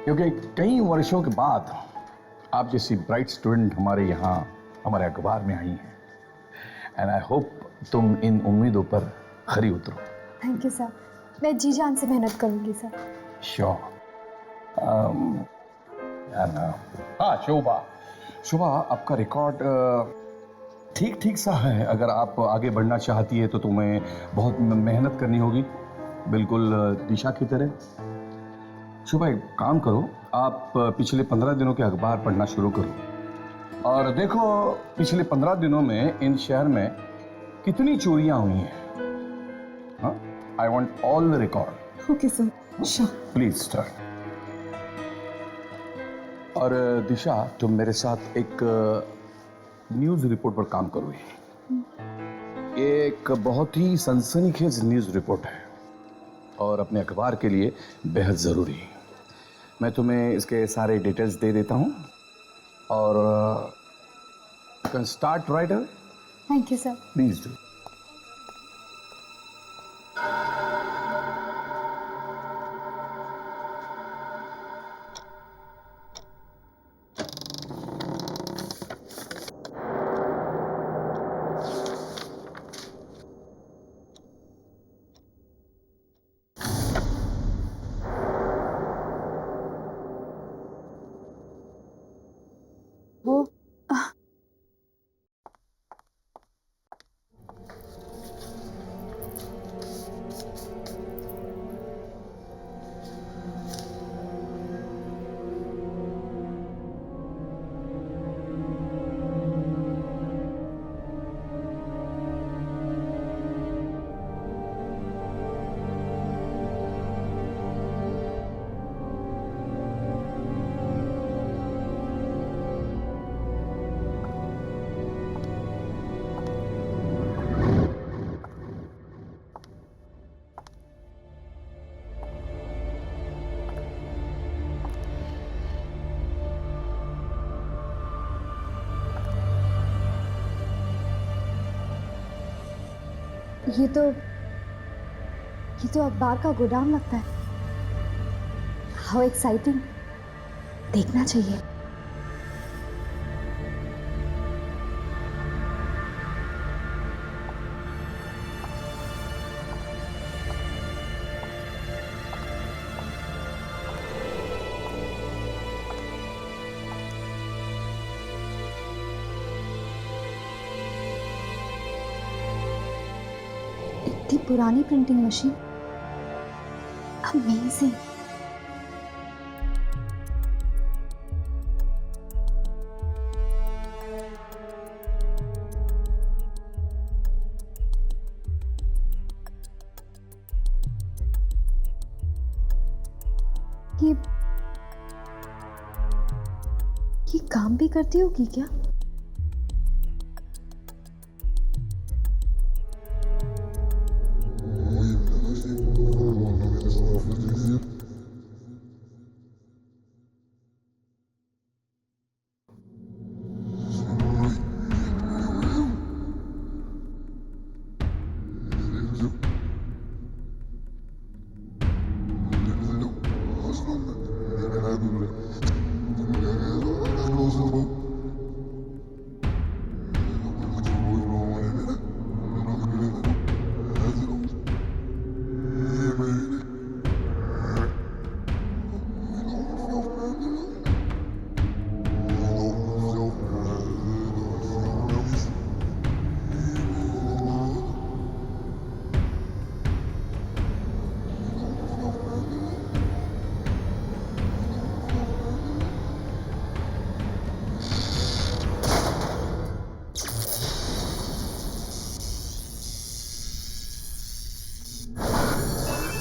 क्योंकि कई वर्षों के बाद आप जैसी ब्राइट स्टूडेंट हमारे यहाँ हमारे अखबार में आई हैं। एंड आई होप तुम इन उम्मीदों पर खरी उतरो। थैंक यू सर, मैं जी जान से मेहनत करूंगी सर। श्योर। यार ना, हाँ शोभा, शोभा आपका रिकॉर्ड ठीक ठीक सा है। अगर आप आगे बढ़ना चाहती है तो तुम्हें बहुत मेहनत करनी होगी, बिल्कुल दिशा की तरह। शोभा एक काम करो, आप पिछले 15 दिनों के अखबार पढ़ना शुरू करो और देखो पिछले 15 दिनों में इन शहर में कितनी चोरियां हुई हैं। हाँ, I want all the record. Okay sir, sure. Please start. और दिशा, तुम मेरे साथ एक न्यूज रिपोर्ट पर काम करोगी। ये एक बहुत ही सनसनीखेज न्यूज रिपोर्ट है और अपने अखबार के लिए बेहद जरूरी है। मैं तुम्हें इसके सारे डिटेल्स दे देता हूं और can start right away. Thank you sir. Please do. वो ये तो अखबार का गोदाम लगता है। हाउ एक्साइटिंग, देखना चाहिए। इतनी पुरानी प्रिंटिंग मशीन, अमेजिंग। ये काम भी करती होगी क्या?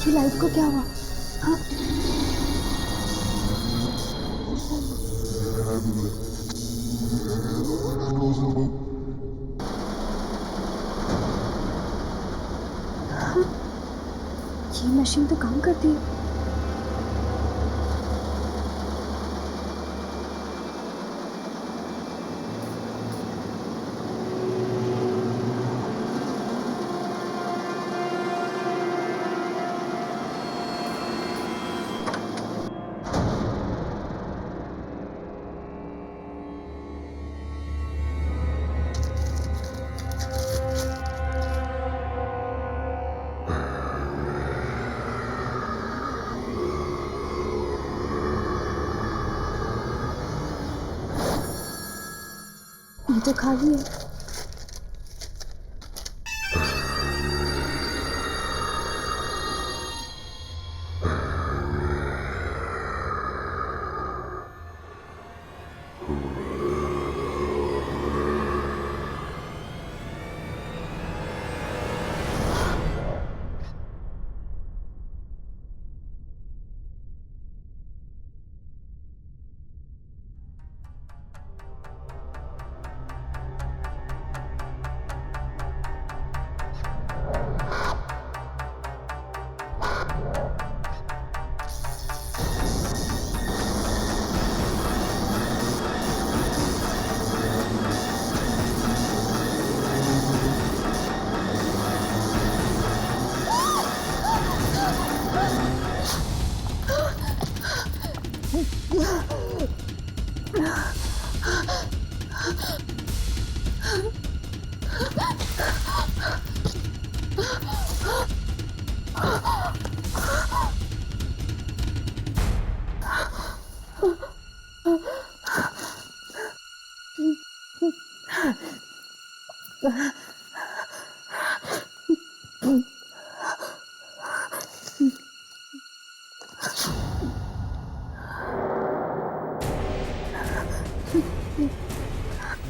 ये लाइट को क्या हुआ? हाँ? हाँ? ये मशीन तो काम करती है। थाली तो खाली है।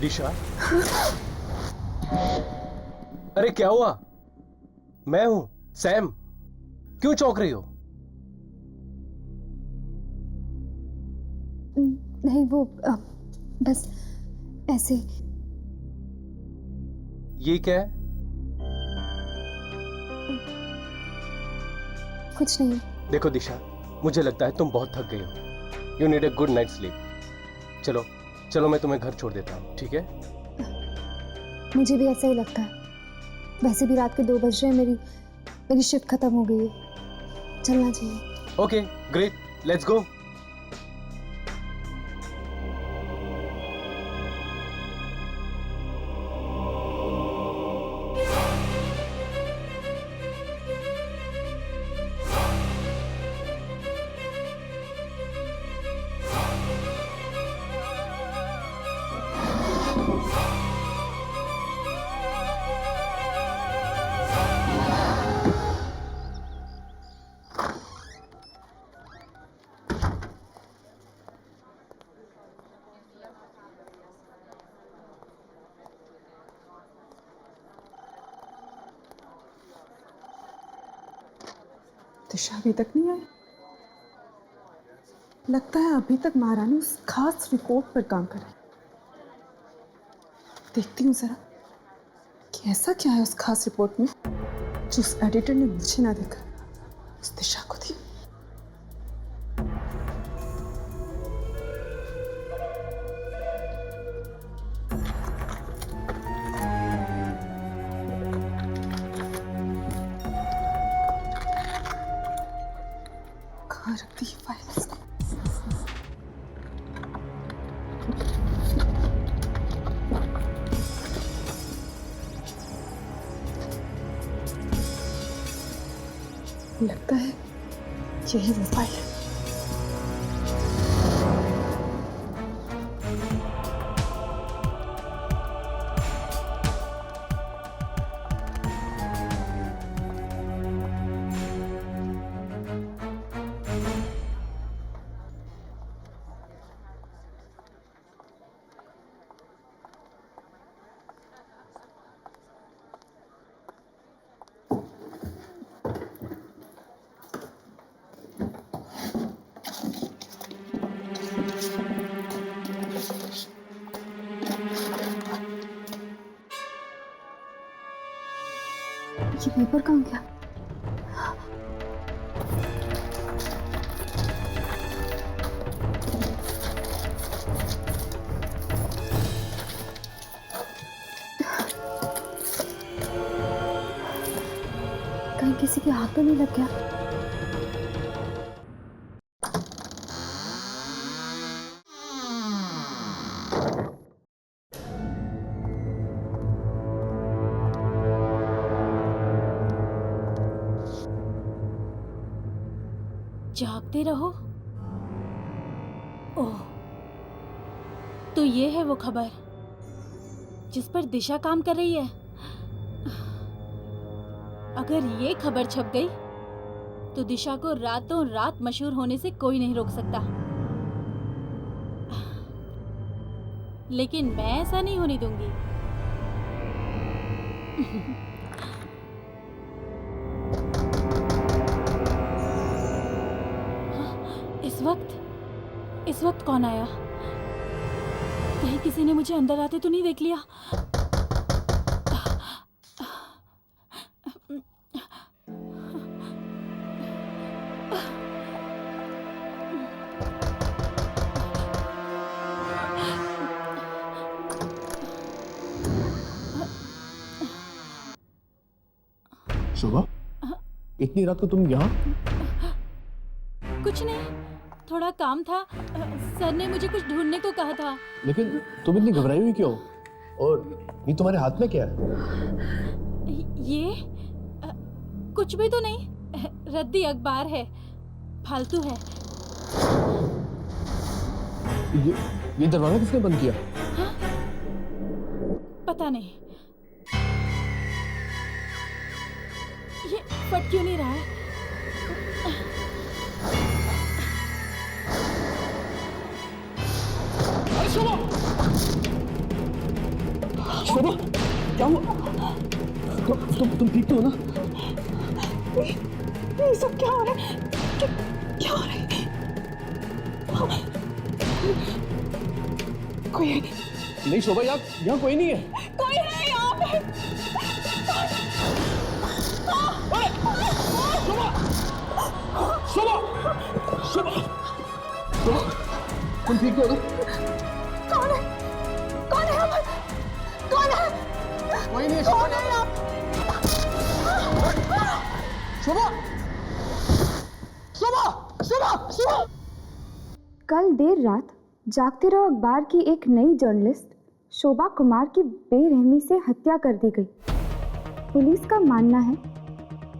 दिशा, अरे क्या हुआ? मैं हूं सैम। क्यों चौंक रही हो? नहीं वो बस ऐसे। ये क्या है? कुछ नहीं। देखो दिशा, मुझे लगता है तुम बहुत थक गई हो। You need a good night sleep. चलो चलो, मैं तुम्हें घर छोड़ देता हूँ, ठीक है? मुझे भी ऐसा ही लगता है। वैसे भी रात के 2 बज रहे हैं, मेरी शिफ्ट खत्म हो गई है, चलना चाहिए। Okay great, let's go. Disha अभी तक नहीं आई। लगता है अभी तक महारानी उस खास रिपोर्ट पर काम कर रही। देखती हूँ जरा कि ऐसा क्या है उस खास रिपोर्ट में जो उस एडिटर ने मुझे ना देखा, उस दिशा को दी। कहाँ रख दी फाइल्स को? लगता है यही वो फाइल है। ये पेपर कहाँ गया? कहीं किसी के हाथ तो नहीं लग गया? जागते रहो। ओह, तो ये है वो खबर जिस पर दिशा काम कर रही है। अगर ये खबर छप गई तो दिशा को रातों रात मशहूर होने से कोई नहीं रोक सकता। लेकिन मैं ऐसा नहीं होने दूंगी। इस वक्त कौन आया? कहीं किसी ने मुझे अंदर आते तो नहीं देख लिया? शोभा, इतनी रात को तुम यहाँ? कुछ नहीं, थोड़ा काम था। सर ने मुझे कुछ ढूंढने को कहा था। लेकिन तुम इतनी घबराई हुई क्यों? और ये तुम्हारे हाथ में क्या है? ये कुछ भी तो नहीं, रद्दी अखबार है, फालतू है। ये दरवाजा किसने बंद किया? हाँ? पता नहीं, ये फट क्यों नहीं रहा है? शोभा! शोभा, क्या हुआ? तुम ठीक तो हो ना? ये सब क्या हो रहा है? क्या हो रहा है? कोई है? नहीं शोभा, यहाँ कोई नहीं है। कोई है यहाँ पे? शोभा! शोभा! शोभा! तुम ठीक तो हो ना? कौन है? कौन है यहाँ पर? कौन है? कोई नहीं है। कौन है यहाँ? शोभा! शोभा! शोभा! शोभा! कल देर रात जागते रहो अखबार की एक नई जर्नलिस्ट शोभा कुमार की बेरहमी से हत्या कर दी गई। पुलिस का मानना है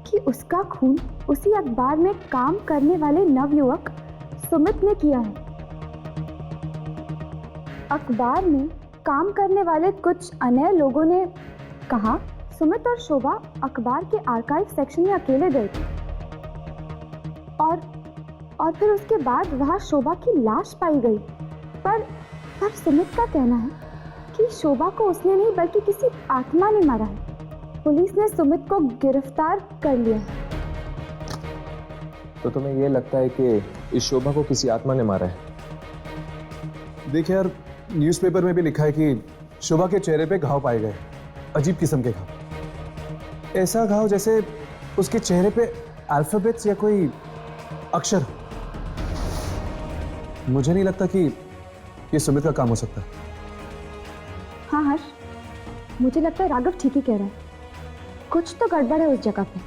कि उसका खून उसी अखबार में काम करने वाले नवयुवक सुमित ने किया है। अखबार में काम करने वाले कुछ अन्य लोगों ने कहा सुमित और शोभा अखबार के आर्काइव सेक्शन में अकेले गए थे और फिर उसके बाद वहां शोभा की लाश पाई गई। पर सुमित का कहना है कि शोभा को उसने नहीं बल्कि किसी आत्मा ने मारा है। पुलिस ने सुमित को गिरफ्तार कर लिया है। तो तुम्हें ये लगता है कि इस शोभा को किसी आत्मा ने मारा है? देखिए यार, न्यूज़पेपर में भी लिखा है कि शोभा के चेहरे पे घाव पाए गए, अजीब किस्म के घाव। ऐसा घाव जैसे उसके चेहरे पे अल्फाबेट्स या कोई अक्षर हो। मुझे नहीं लगता कि ये सुमित का काम हो सकता। हाँ हर्ष, मुझे लगता है राघव ठीक ही कह रहा है। कुछ तो गड़बड़ है उस जगह पे।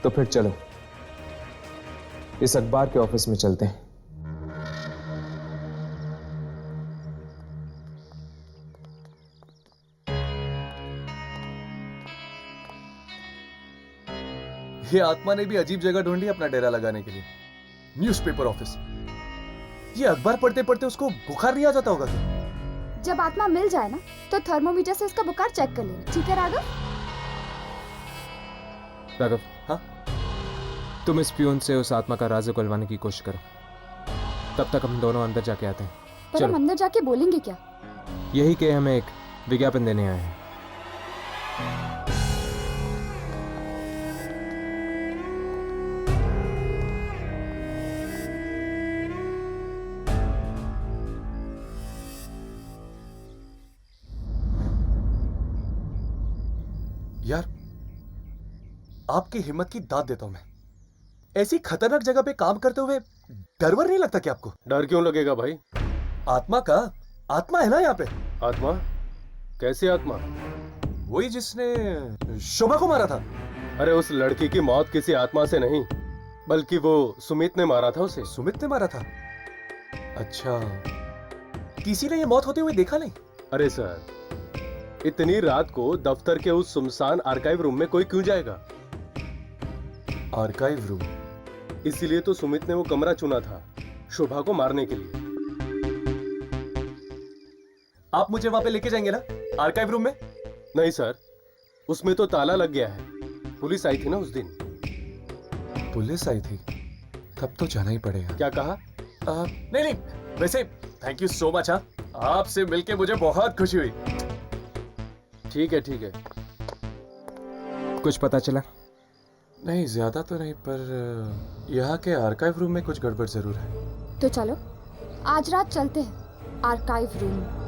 तो फिर चलो इस अखबार के ऑफिस में चलते हैं। ये आत्मा ने भी अजीब जगह ढूंढी अपना डेरा लगाने के लिए। Newspaper office. ये अखबार पढ़ते पढ़ते उसको बुखार नहीं आ जाता होगा क्या? जब आत्मा मिल जाए ना तो थर्मोमीटर से उसका बुखार चेक कर लेना, ठीक है राघव? राघव, हाँ, तुम इस प्यून से उस आत्मा का राज उगलवाने की कोशिश करो। तब तक हम दोनों अंदर जाके आते हैं। पर हम अंदर जाके बोलेंगे क्या? यही कि हमें एक विज्ञापन देने आए हैं। यार, आपकी हिम्मत की दाद देता हूं मैं। ऐसी खतरनाक जगह पे काम करते हुए डर नहीं लगता क्या आपको? डर क्यों लगेगा भाई? आत्मा का आत्मा है ना यहाँ पे। आत्मा? कैसी आत्मा? वही जिसने शोभा को मारा था। अरे उस लड़की की मौत किसी आत्मा से नहीं, बल्कि वो सुमित ने मारा था उसे। सुमित ने मारा था? अच्छा, किसी ने ये मौत होते हुए देखा नहीं? अरे सर, इतनी रात को दफ्तर के उस सुनसान आर्काइव रूम में कोई क्यों जाएगा? Archive room? इसीलिए तो सुमित ने वो कमरा चुना था शोभा को मारने के लिए। आप मुझे वहां पे लेके जाएंगे ना, आर्काइव रूम में? नहीं सर, उसमें तो ताला लग गया है। पुलिस आई थी ना उस दिन। पुलिस आई थी? तब तो जाना ही पड़ेगा। क्या कहा? नहीं नहीं, वैसे थैंक यू सो मच। हाँ, आपसे मिलके मुझे बहुत खुशी हुई। ठीक है ठीक है। कुछ पता चला? नहीं, ज्यादा तो नहीं, पर यहाँ के आर्काइव रूम में कुछ गड़बड़ जरूर है। तो चलो आज रात चलते हैं आर्काइव रूम।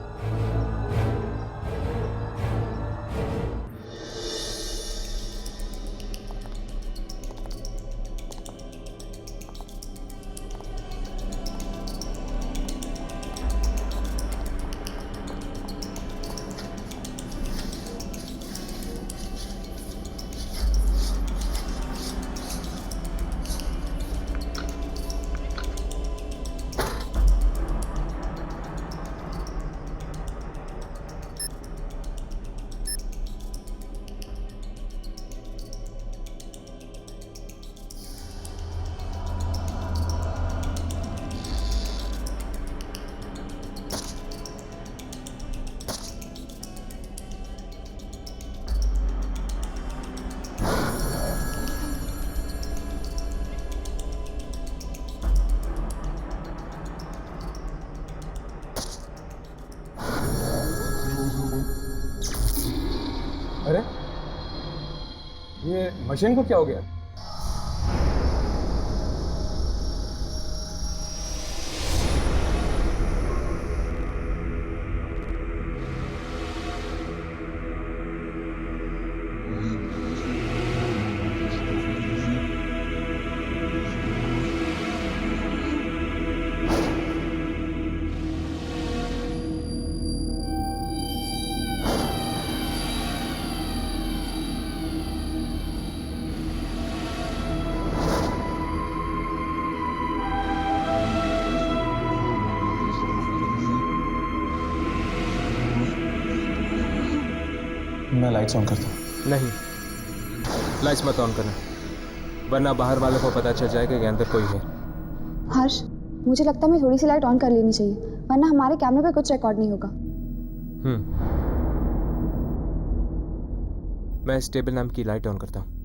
अरे ये मशीन को क्या हो गया? मैं लाइट्स ऑन करता हूँ। नहीं, लाइट्स मत ऑन करना, वरना बाहर वालों को पता चल जाएगा कि अंदर कोई है। हर्ष, मुझे लगता है मैं थोड़ी सी लाइट ऑन कर लेनी चाहिए, वरना हमारे कैमरे पे कुछ रिकॉर्ड नहीं होगा। मैं स्टेबल नाम की लाइट ऑन करता हूँ।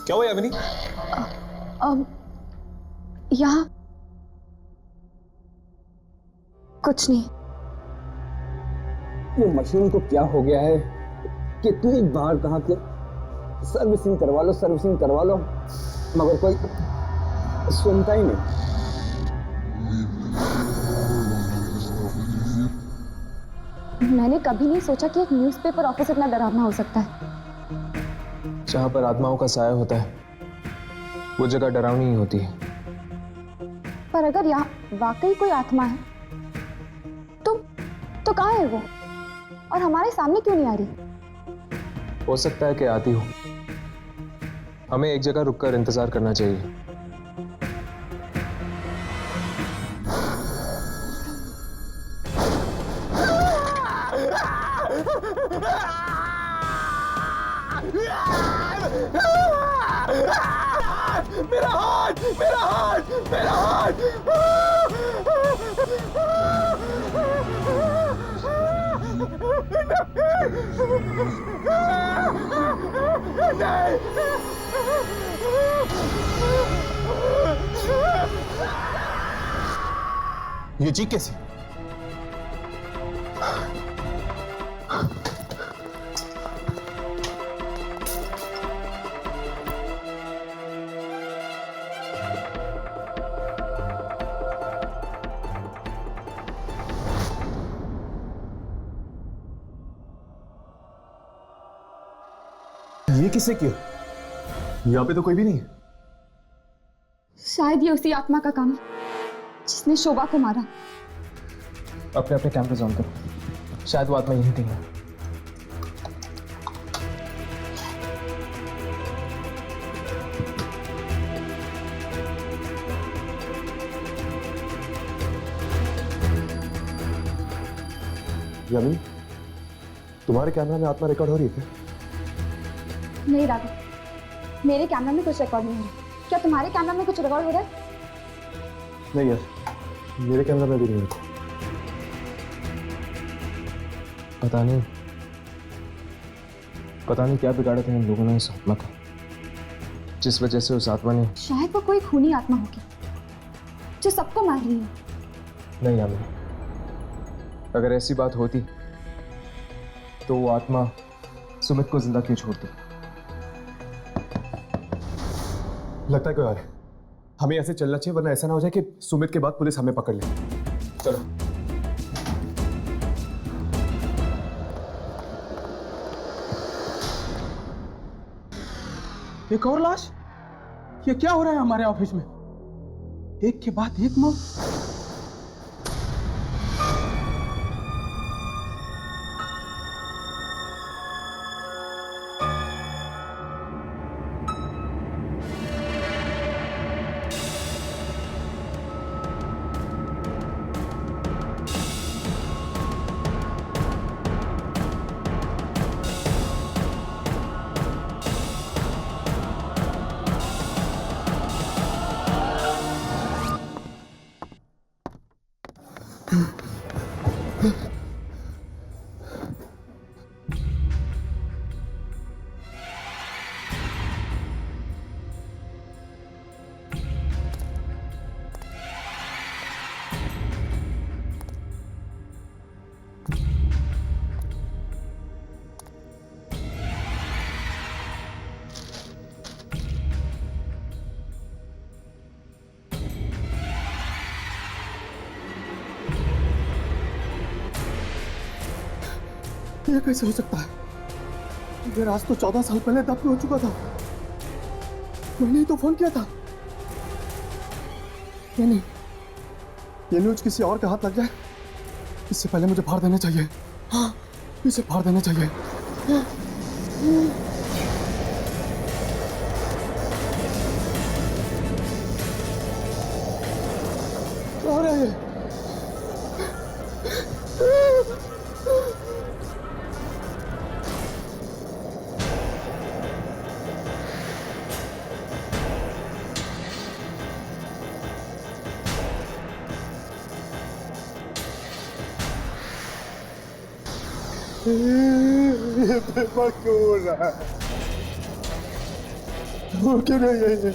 क्या हुआ अवनी? यहाँ कुछ नहीं। ये मशीन को क्या हो गया है? कितनी बार कहा कि सर्विसिंग करवा लो, सर्विसिंग करवा लो, मगर कोई सुनता ही नहीं। मैंने कभी नहीं सोचा कि एक न्यूज़पेपर ऑफिस इतना डरावना हो सकता है। जहाँ पर आत्माओं का साया होता है वो जगह डरावनी ही होती है। पर अगर यहाँ वाकई कोई आत्मा है तो कहाँ है वो, और हमारे सामने क्यों नहीं आ रही? हो सकता है कि आती हो। हमें एक जगह रुककर इंतजार करना चाहिए। मेरा हाथ, मेरा हाथ, मेरा हाथ। ये जी कैसी? ये किसने किया? यहाँ पे तो कोई भी नहीं है। शायद ये उसी आत्मा का काम है जिसने शोभा को मारा। अपने अपने कैमरे ऑन करो, शायद वो आत्मा यहीं थी। यामिनी, तुम्हारे कैमरा में आत्मा रिकॉर्ड हो रही है क्या? नहीं राघव, मेरे कैमरा में कुछ रिकॉर्ड नहीं हो रहा। क्या तुम्हारे कैमरा में कुछ रिकॉर्ड हो रहा है? नहीं यार, मेरे कैमरा में भी नहीं है। पता नहीं क्या बिगाड़ा था इन लोगों ने इस आत्मा का, जिस वजह से उस आत्मा ने। शायद वो कोई खूनी आत्मा होगी जो सबको मार रही है। नहीं यामिनी, अगर ऐसी बात होती तो वो आत्मा सुमित को जिंदा क्यों छोड़ती? लगता है कोई और है। हमें ऐसे चलना चाहिए, वरना ऐसा ना हो जाए कि सुमित के बाद पुलिस हमें पकड़ ले। चलो। एक और लाश? ये क्या हो रहा है हमारे ऑफिस में? एक के बाद एक मौत। ये कैसे हो सकता है? ये राज तो 14 साल पहले दफन हो चुका था। मैंने ही तो फोन किया था। ये नहीं, ये न्यूज किसी और के हाथ लग जाए इससे पहले मुझे फाड़ देना चाहिए। हाँ, इसे फाड़ देना चाहिए। क्या हो रहा है ये? ये बेमा क्यों हो रहा है? हो क्यों नहीं है ये?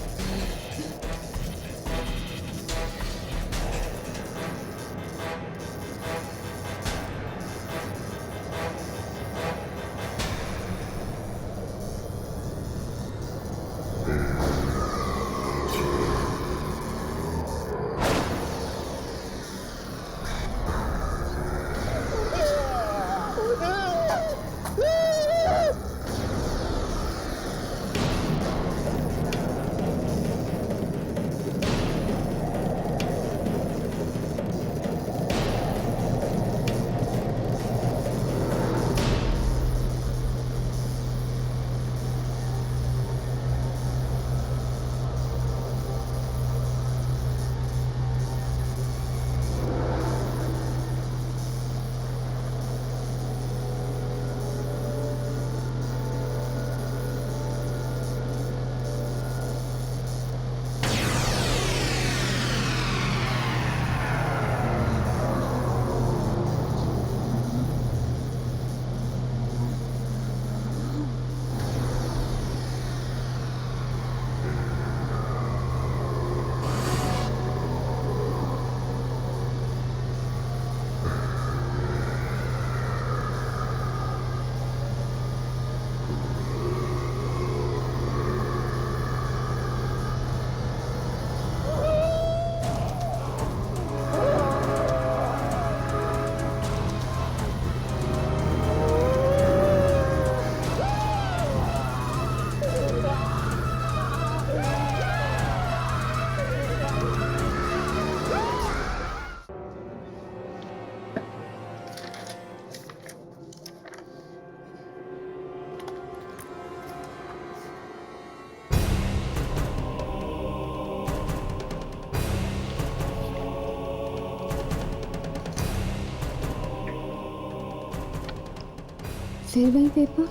फिर वही पेपर।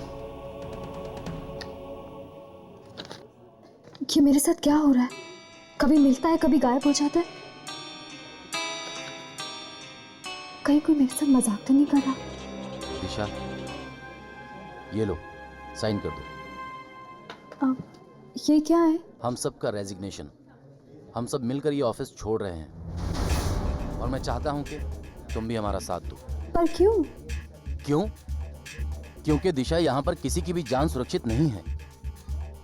ये मेरे साथ क्या हो रहा है? कभी मिलता है, कभी गायब हो जाता है। कहीं कोई मेरे साथ मजाक तो नहीं कर रहा? दिशा, ये लो, साइन कर दो। ये क्या है? हम सब का रेजिग्नेशन। हम सब मिलकर ये ऑफिस छोड़ रहे हैं और मैं चाहता हूं कि तुम भी हमारा साथ दो। पर क्यों? क्यों? क्योंकि दिशा, यहाँ पर किसी की भी जान सुरक्षित नहीं है।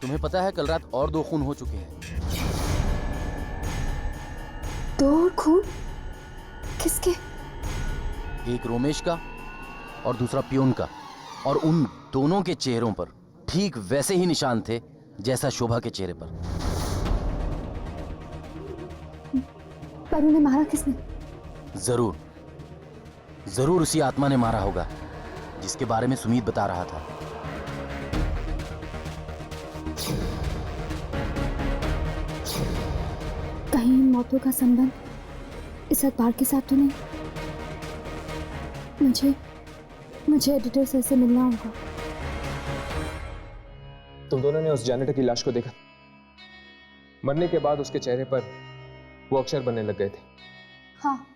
तुम्हें पता है कल रात और 2 खून हो चुके हैं। 2 खून? किसके? एक रोमेश का और दूसरा पियून का। और उन दोनों के चेहरों पर ठीक वैसे ही निशान थे जैसा शोभा के चेहरे पर। पर उन्हें मारा किसने? जरूर जरूर उसी आत्मा ने मारा होगा जिसके बारे में सुमीत बता रहा था। कहीं इन मौतों का संबंध इस अखबार के साथ तो नहीं? मुझे एडिटर सर से मिलना होगा। तुम दोनों ने उस जैनेटर की लाश को देखा? मरने के बाद उसके चेहरे पर वो अक्षर बनने लग गए थे। हाँ,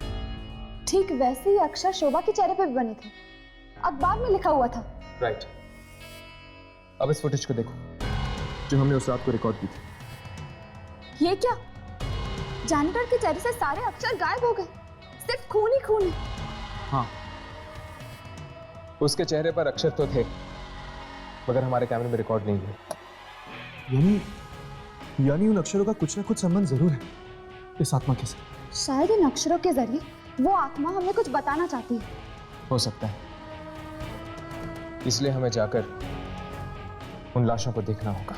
ठीक वैसे ही अक्षर शोभा के चेहरे पे भी बने थे। अखबार में लिखा हुआ था। राइट। अब इस फुटेज को देखो जो हमने उस रात को रिकॉर्ड की थी। ये क्या? जैनेटर के चेहरे से सारे अक्षर गायब हो गए, सिर्फ खून ही खून है। हाँ, उसके चेहरे पर अक्षर तो थे मगर हमारे कैमरे में रिकॉर्ड नहीं हुए। यानी उन अक्षरों का कुछ ना कुछ संबंध जरूर है इस आत्मा के साथ। शायद इन अक्षरों के जरिए वो आत्मा हमें कुछ बताना चाहती है। हो सकता है, इसलिए हमें जाकर उन लाशों को देखना होगा।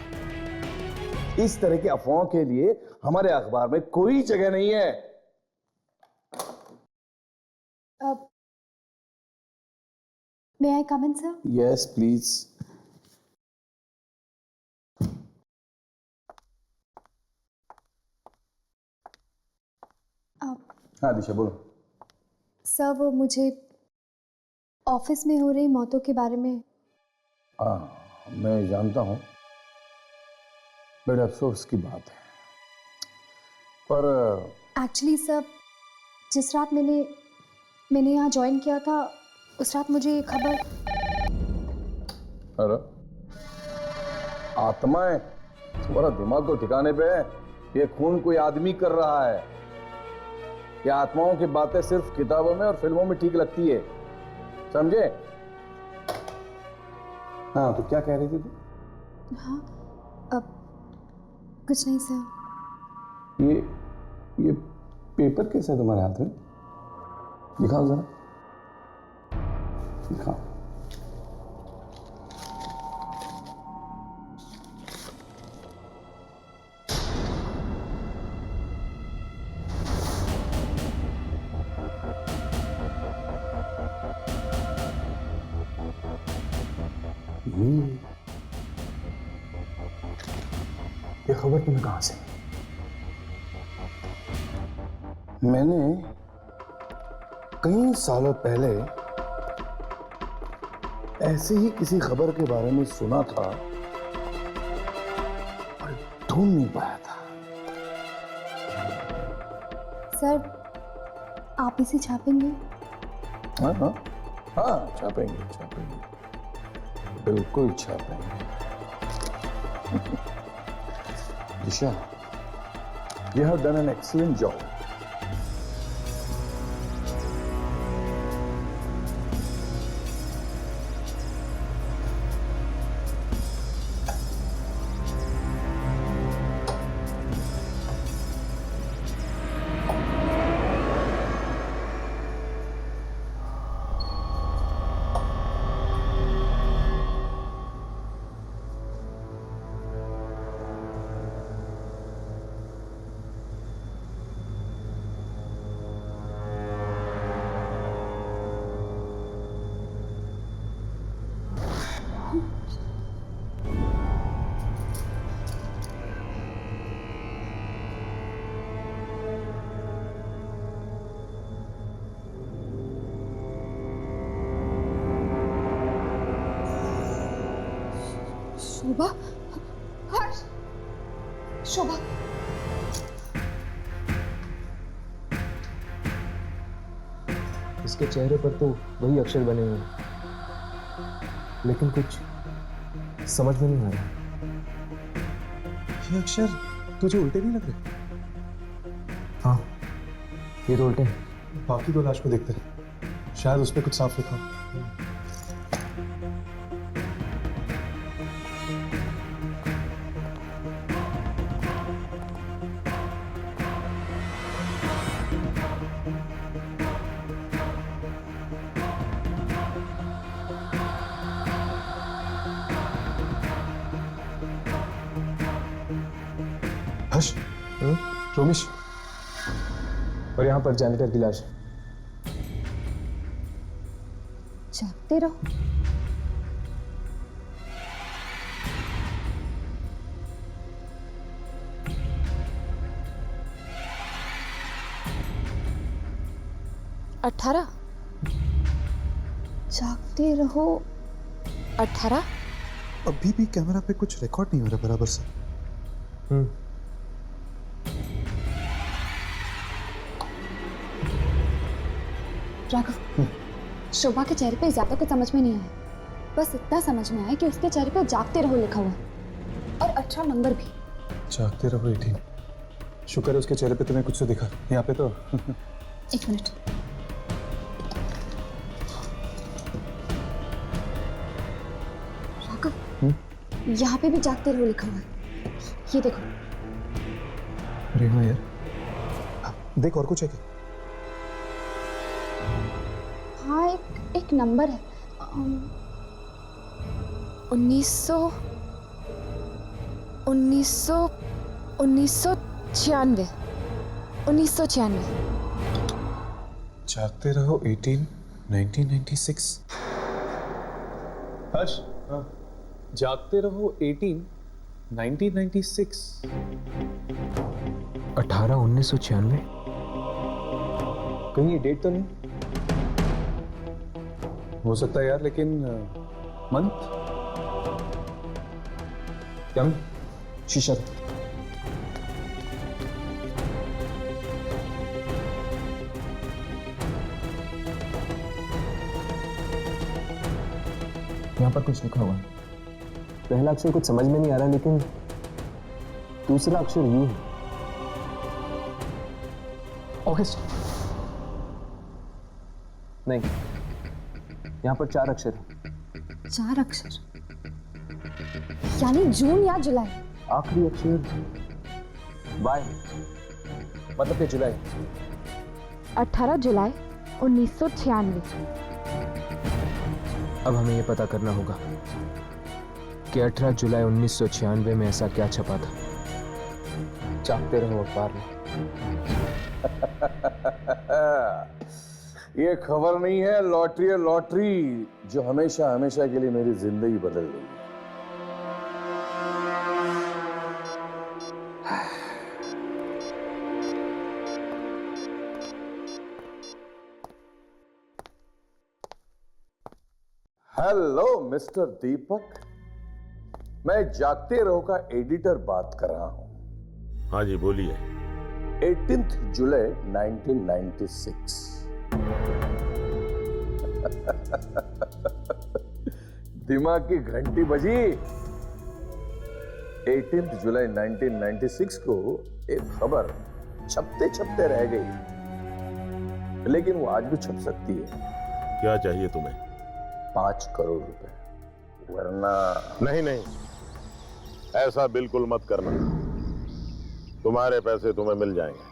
इस तरह की अफवाहों के लिए हमारे अखबार में कोई जगह नहीं है। May I come in, sir? Yes please. हाँ दिशा बोलो। सर, वो मुझे ऑफिस में हो रही मौतों के बारे में। हाँ, मैं जानता हूँ, बड़े अफसोस की बात है। पर एक्चुअली सर, जिस रात मैंने यहाँ ज्वाइन किया था, उस रात मुझे ये खबर। अरे आत्माएं, तुम्हारा दिमाग तो ठिकाने पे है। ये खून कोई आदमी कर रहा है। ये आत्माओं की बातें सिर्फ किताबों में और फिल्मों में ठीक लगती है, समझे? हाँ, तो क्या कह रही थी तू? हाँ, अब कुछ नहीं सर। ये पेपर कैसे है तुम्हारे हाथ में? दिखाओ जरा, दिखाओ। ये खबर तुम्हें कहां से? मैंने कई सालों पहले ऐसे ही किसी खबर के बारे में सुना था और ढूंढ नहीं पाया था। सर, आप इसे छापेंगे? हाँ हाँ हाँ, छापेंगे छापेंगे, बिल्कुल छापेंगे। दिशा, you have done an excellent job. शोभा, हर्ष, शोभा। इसके चेहरे पर तो वही अक्षर बने हुए हैं, लेकिन कुछ समझ में नहीं आ रहा। ये अक्षर तुझे उल्टे नहीं लग रहे? हाँ, ये तो उल्टे हैं। बाकी दो लाश को देखते हैं, शायद उस पर कुछ साफ लिखा हो। हर्ष, रोमेश, और यहाँ पर जैनिटर की लाश है। जागते रहो। अठारह। जागते रहो 18। अभी भी कैमरा पे कुछ रिकॉर्ड नहीं हो रहा बराबर से। राघव, शोभा के चेहरे पे ज्यादा कुछ समझ में नहीं आया। बस इतना समझ में आया कि उसके चेहरे पे जागते रहो लिखा हुआ और 18 नंबर भी। जागते रहो 18। शुक्र है उसके चेहरे पे तुम्हें कुछ तो दिखा। यहाँ पे तो एक मिनट। राघव, यहाँ पे भी जागते रहो लिखा हुआ है। ये देखो। अरे हाँ यार, देख और कुछ है क्या? हाँ, एक नंबर है। 1996। 1996। जागते रहो 18 1996। हर्ष, जागते रहो 18 1996। 18 1996। कहीं ये डेट तो नहीं? हो सकता है यार, लेकिन मंथ क्या? शीशा था। यहाँ पर कुछ लिखा हुआ है। पहला अक्षर कुछ समझ में नहीं आ रहा, लेकिन दूसरा अक्षर यू है। ऑगस्ट नहीं, यहाँ पर 4 अक्षर है। 4 अक्षर यानी जून या जुलाई। आखिरी अक्षर बाय, मतलब कि जुलाई। 18 जुलाई 1996। अब हमें यह पता करना होगा कि 18 जुलाई 1996 में ऐसा क्या छपा था। जागते रहो अखबार में। ये खबर नहीं है, लॉटरी है, लॉटरी जो हमेशा हमेशा के लिए मेरी जिंदगी बदल गई। हेलो मिस्टर दीपक, मैं जागते रहो का एडिटर बात कर रहा हूं। हाँ जी बोलिए। 18 जुलाई 1996। दिमाग की घंटी बजी। 18 जुलाई 1996 को एक खबर छपते छपते रह गई, लेकिन वो आज भी छप सकती है। क्या चाहिए तुम्हें? 5 करोड़ रुपए, वरना नहीं नहीं, ऐसा बिल्कुल मत करना। तुम्हारे पैसे तुम्हें मिल जाएंगे।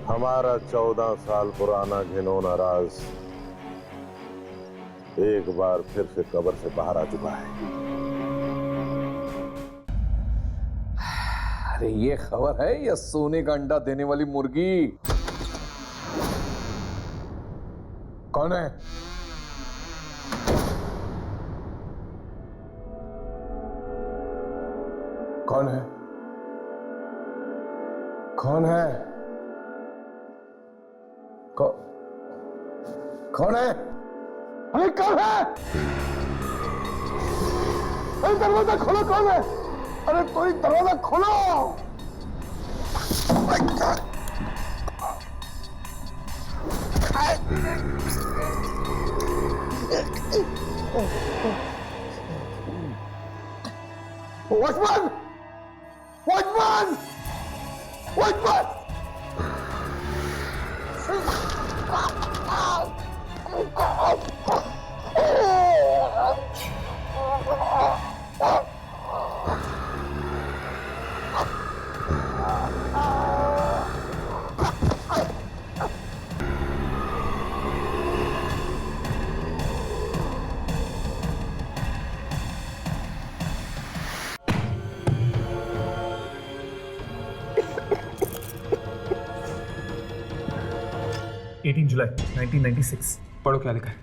हमारा 14 साल पुराना घिनौना राज एक बार फिर से कब्र से बाहर आ चुका है। अरे ये खबर है या सोने का अंडा देने वाली मुर्गी? कौन है? कौन है? कौन है? कौन है? अरे कौन है? अरे दरवाजा खोलो, कौन है? अरे कोई दरवाजा खोलो! वॉचमैन! वॉचमैन! वॉचमैन! जुलाई 1996। पढ़ो क्या लिखा है।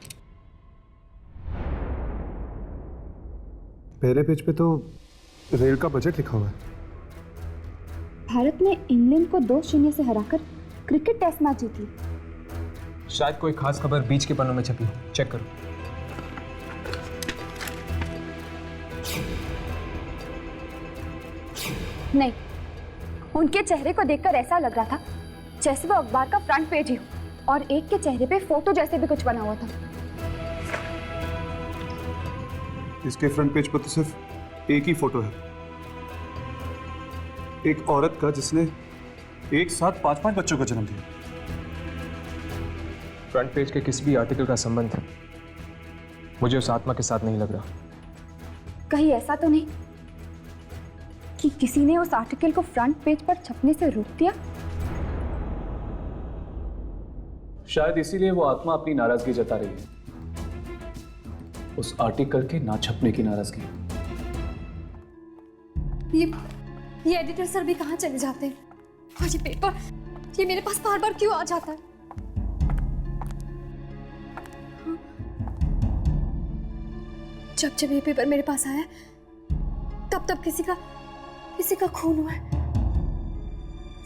पहले पेज पे तो रेल का बजट लिखा हुआ है। भारत ने इंग्लैंड को 2-0 से हराकर क्रिकेट टेस्ट मैच जीती। शायद कोई खास खबर बीच के पन्नों में छपी हो, चेक करो। नहीं, उनके चेहरे को देखकर ऐसा लग रहा था जैसे वो अखबार का फ्रंट पेज ही हो और एक के चेहरे पे फोटो जैसे भी कुछ बना हुआ था। इसके फ्रंट पेज पर तो सिर्फ एक ही फोटो है, एक औरत का जिसने एक साथ 5-5 बच्चों का जन्म दिया। फ्रंट पेज के किसी भी आर्टिकल का संबंध मुझे उस आत्मा के साथ नहीं लग रहा। कहीं ऐसा तो नहीं कि किसी ने उस आर्टिकल को फ्रंट पेज पर छपने से रोक दिया? शायद इसीलिए वो आत्मा अपनी नाराजगी जता रही है, उस आर्टिकल के ना छपने की नाराजगी। ये एडिटर सर भी कहाँ चले जाते हैं? और ये पेपर, ये मेरे पास बार बार क्यों आ जाता है? जब जब ये पेपर मेरे पास आया तब तब किसी का खून हुआ है।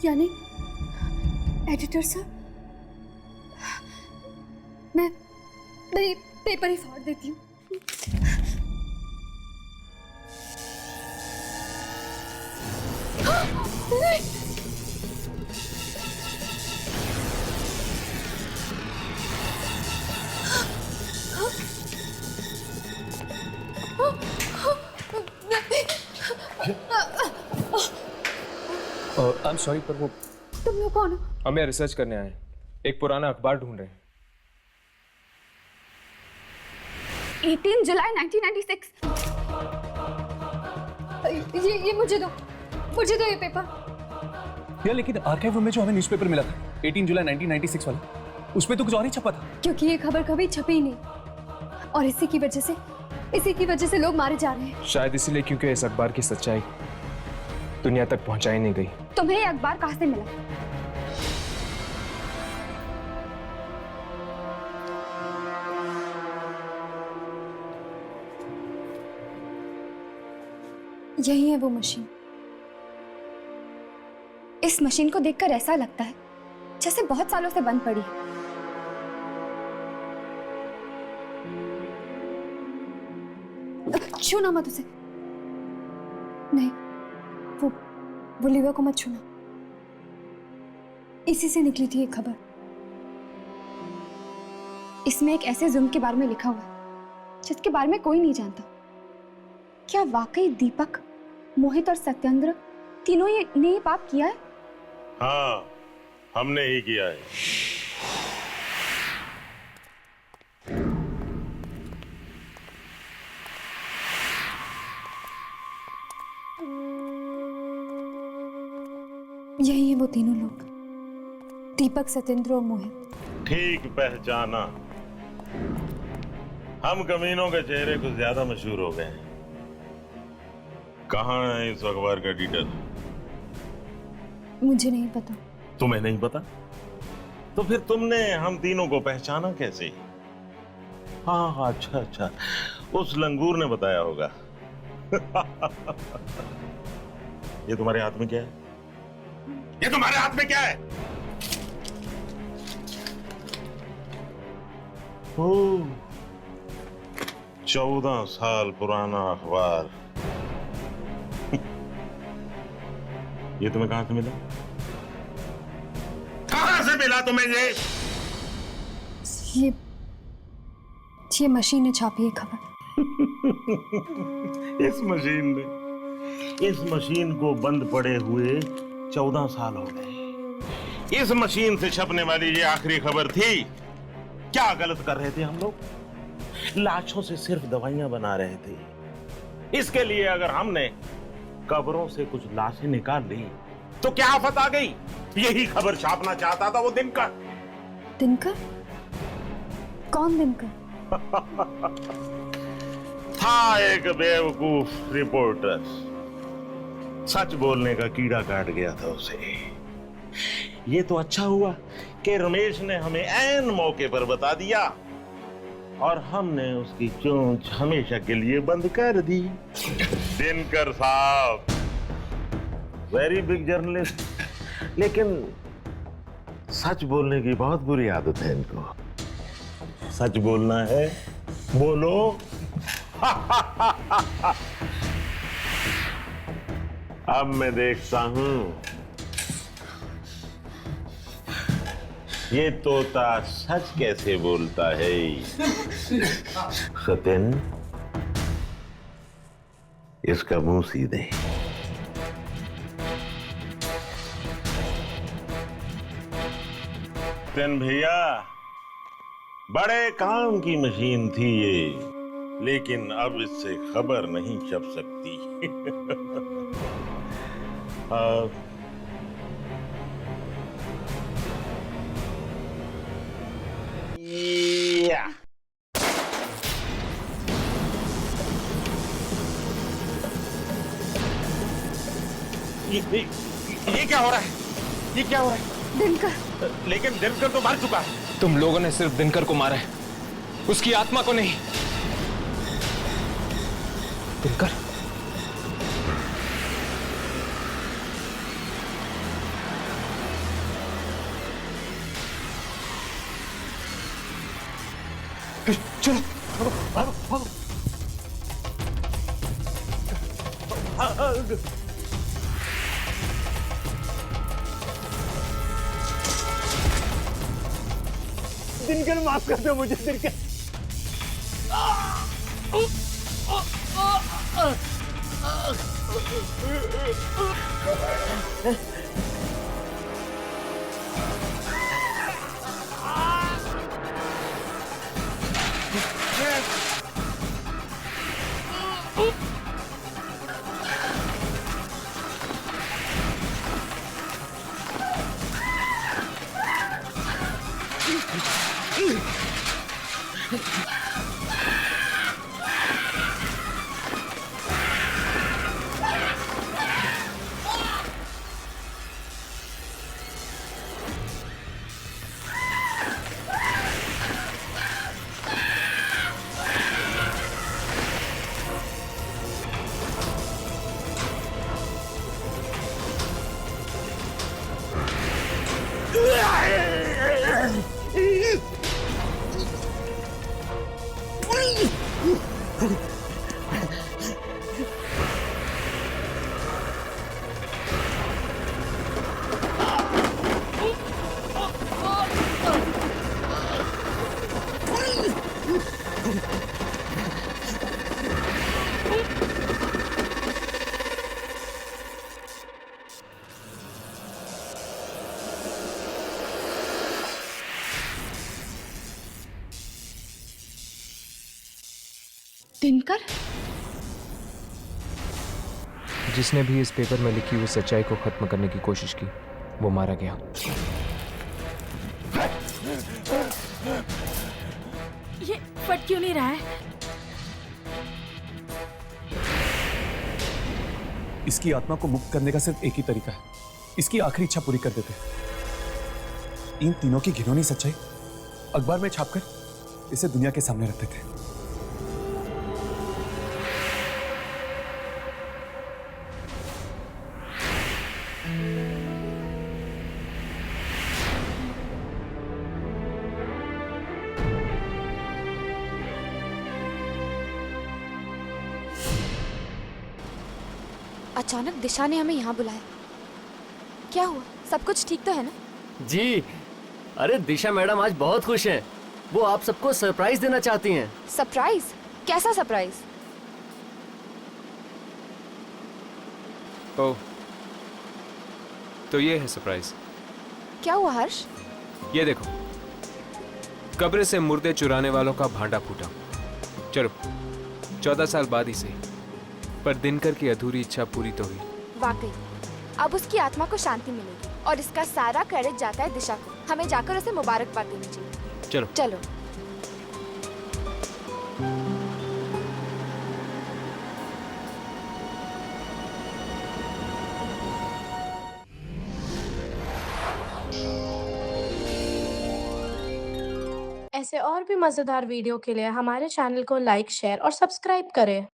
यानी एडिटर सर, मैं ये पेपर ही फाड़ देती हूँ। आई एम सॉरी, पर वो तुम लोग कौन हो? हम यहाँ रिसर्च करने आए हैं, एक पुराना अखबार ढूंढ रहे हैं। 18 जुलाई 1996। ये मुझे दो ये पेपर। यार लेकिन आर्काइव रूम में जो हमें न्यूज़पेपर मिला था 18 जुलाई 1996 वाला, उसमें तो कुछ और ही छपा था। क्योंकि ये खबर कभी छपी ही नहीं और इसी की वजह से लोग मारे जा रहे हैं। शायद इसीलिए क्योंकि इस अखबार की सच्चाई दुनिया तक पहुंचाई नहीं गई। तुम्हें ये अखबार कहां से मिला? यही है वो मशीन। इस मशीन को देखकर ऐसा लगता है जैसे बहुत सालों से बंद पड़ी है। छूना मत उसे। नहीं, वो लीवर को मत छूना। इसी से निकली थी एक खबर। इसमें एक ऐसे जुर्म के बारे में लिखा हुआ है जिसके बारे में कोई नहीं जानता। क्या वाकई दीपक, मोहित और सत्येंद्र तीनों ने ये पाप किया है? हाँ, हमने ही किया है। यही है वो तीनों लोग, दीपक, सत्येंद्र और मोहित। ठीक पहचाना। हम कमीनों के चेहरे कुछ ज्यादा मशहूर हो गए हैं। कहाँ है इस अखबार का एडिटर? मुझे नहीं पता। तुम्हें नहीं पता? तो फिर तुमने हम तीनों को पहचाना कैसे? हाँ हाँ, अच्छा अच्छा, उस लंगूर ने बताया होगा। ये तुम्हारे हाथ में क्या है? ये तुम्हारे हाथ में क्या है? ओह, 14 साल पुराना अखबार। ये तुम्हें कहां से मिला? कहां से मिला तुम्हें ये? ये मशीन ने छापी है खबर। इस मशीन को बंद पड़े हुए 14 साल हो गए। इस मशीन से छपने वाली ये आखिरी खबर थी। क्या गलत कर रहे थे हम लोग? लाशों से सिर्फ दवाइयां बना रहे थे। इसके लिए अगर हमने कब्रों से कुछ लाशें निकाल ली तो क्या आफत आ गई? यही खबर छापना चाहता था वो दिनकर। दिनकर? कौन दिनकर? था एक बेवकूफ रिपोर्टर, सच बोलने का कीड़ा काट गया था उसे। ये तो अच्छा हुआ कि रमेश ने हमें ऐन मौके पर बता दिया और हमने उसकी चोंच हमेशा के लिए बंद कर दी। दिनकर साहब वेरी बिग जर्नलिस्ट, लेकिन सच बोलने की बहुत बुरी आदत है इनको। सच बोलना है, बोलो। अब मैं देखता हूं ये तोता सच कैसे बोलता है। सत्यन, इसका मुंह सीधे। सत्यन भैया, बड़े काम की मशीन थी ये, लेकिन अब इससे खबर नहीं छप सकती। ये क्या हो रहा है? ये क्या हो रहा है? दिनकर। लेकिन दिनकर तो मर चुका है। तुम लोगों ने सिर्फ दिनकर को मारा है, उसकी आत्मा को नहीं। दिनकर? चलो भागो भागो। दिनकर माफ कर दो मुझे, दिनकर। दिनकर? जिसने भी इस पेपर में लिखी हुई सच्चाई को खत्म करने की कोशिश की, वो मारा गया। ये फट क्यों नहीं रहा है? इसकी आत्मा को मुक्त करने का सिर्फ एक ही तरीका है, इसकी आखिरी इच्छा पूरी कर देते। इन तीनों की घिनौनी सच्चाई अखबार में छापकर इसे दुनिया के सामने रखते थे। अचानक दिशा ने हमें यहाँ बुलाया। क्या हुआ? सब कुछ ठीक तो है ना? जी, अरे दिशा मैडम आज बहुत खुश हैं। वो आप सबको सरप्राइज देना चाहती हैं। सरप्राइज? कैसा सरप्राइज? ओह, तो ये है सरप्राइज। क्या हुआ हर्ष? ये देखो, कब्र से मुर्दे चुराने वालों का भांडा फूटा। चलो 14 साल बाद ही सही, पर दिनकर की अधूरी इच्छा पूरी तो हुई। वाकई अब उसकी आत्मा को शांति मिलेगी और इसका सारा क्रेडिट जाता है दिशा को। हमें जाकर उसे मुबारकबाद देनी चाहिए। चलो चलो। ऐसे और भी मज़ेदार वीडियो के लिए हमारे चैनल को लाइक, शेयर और सब्सक्राइब करें।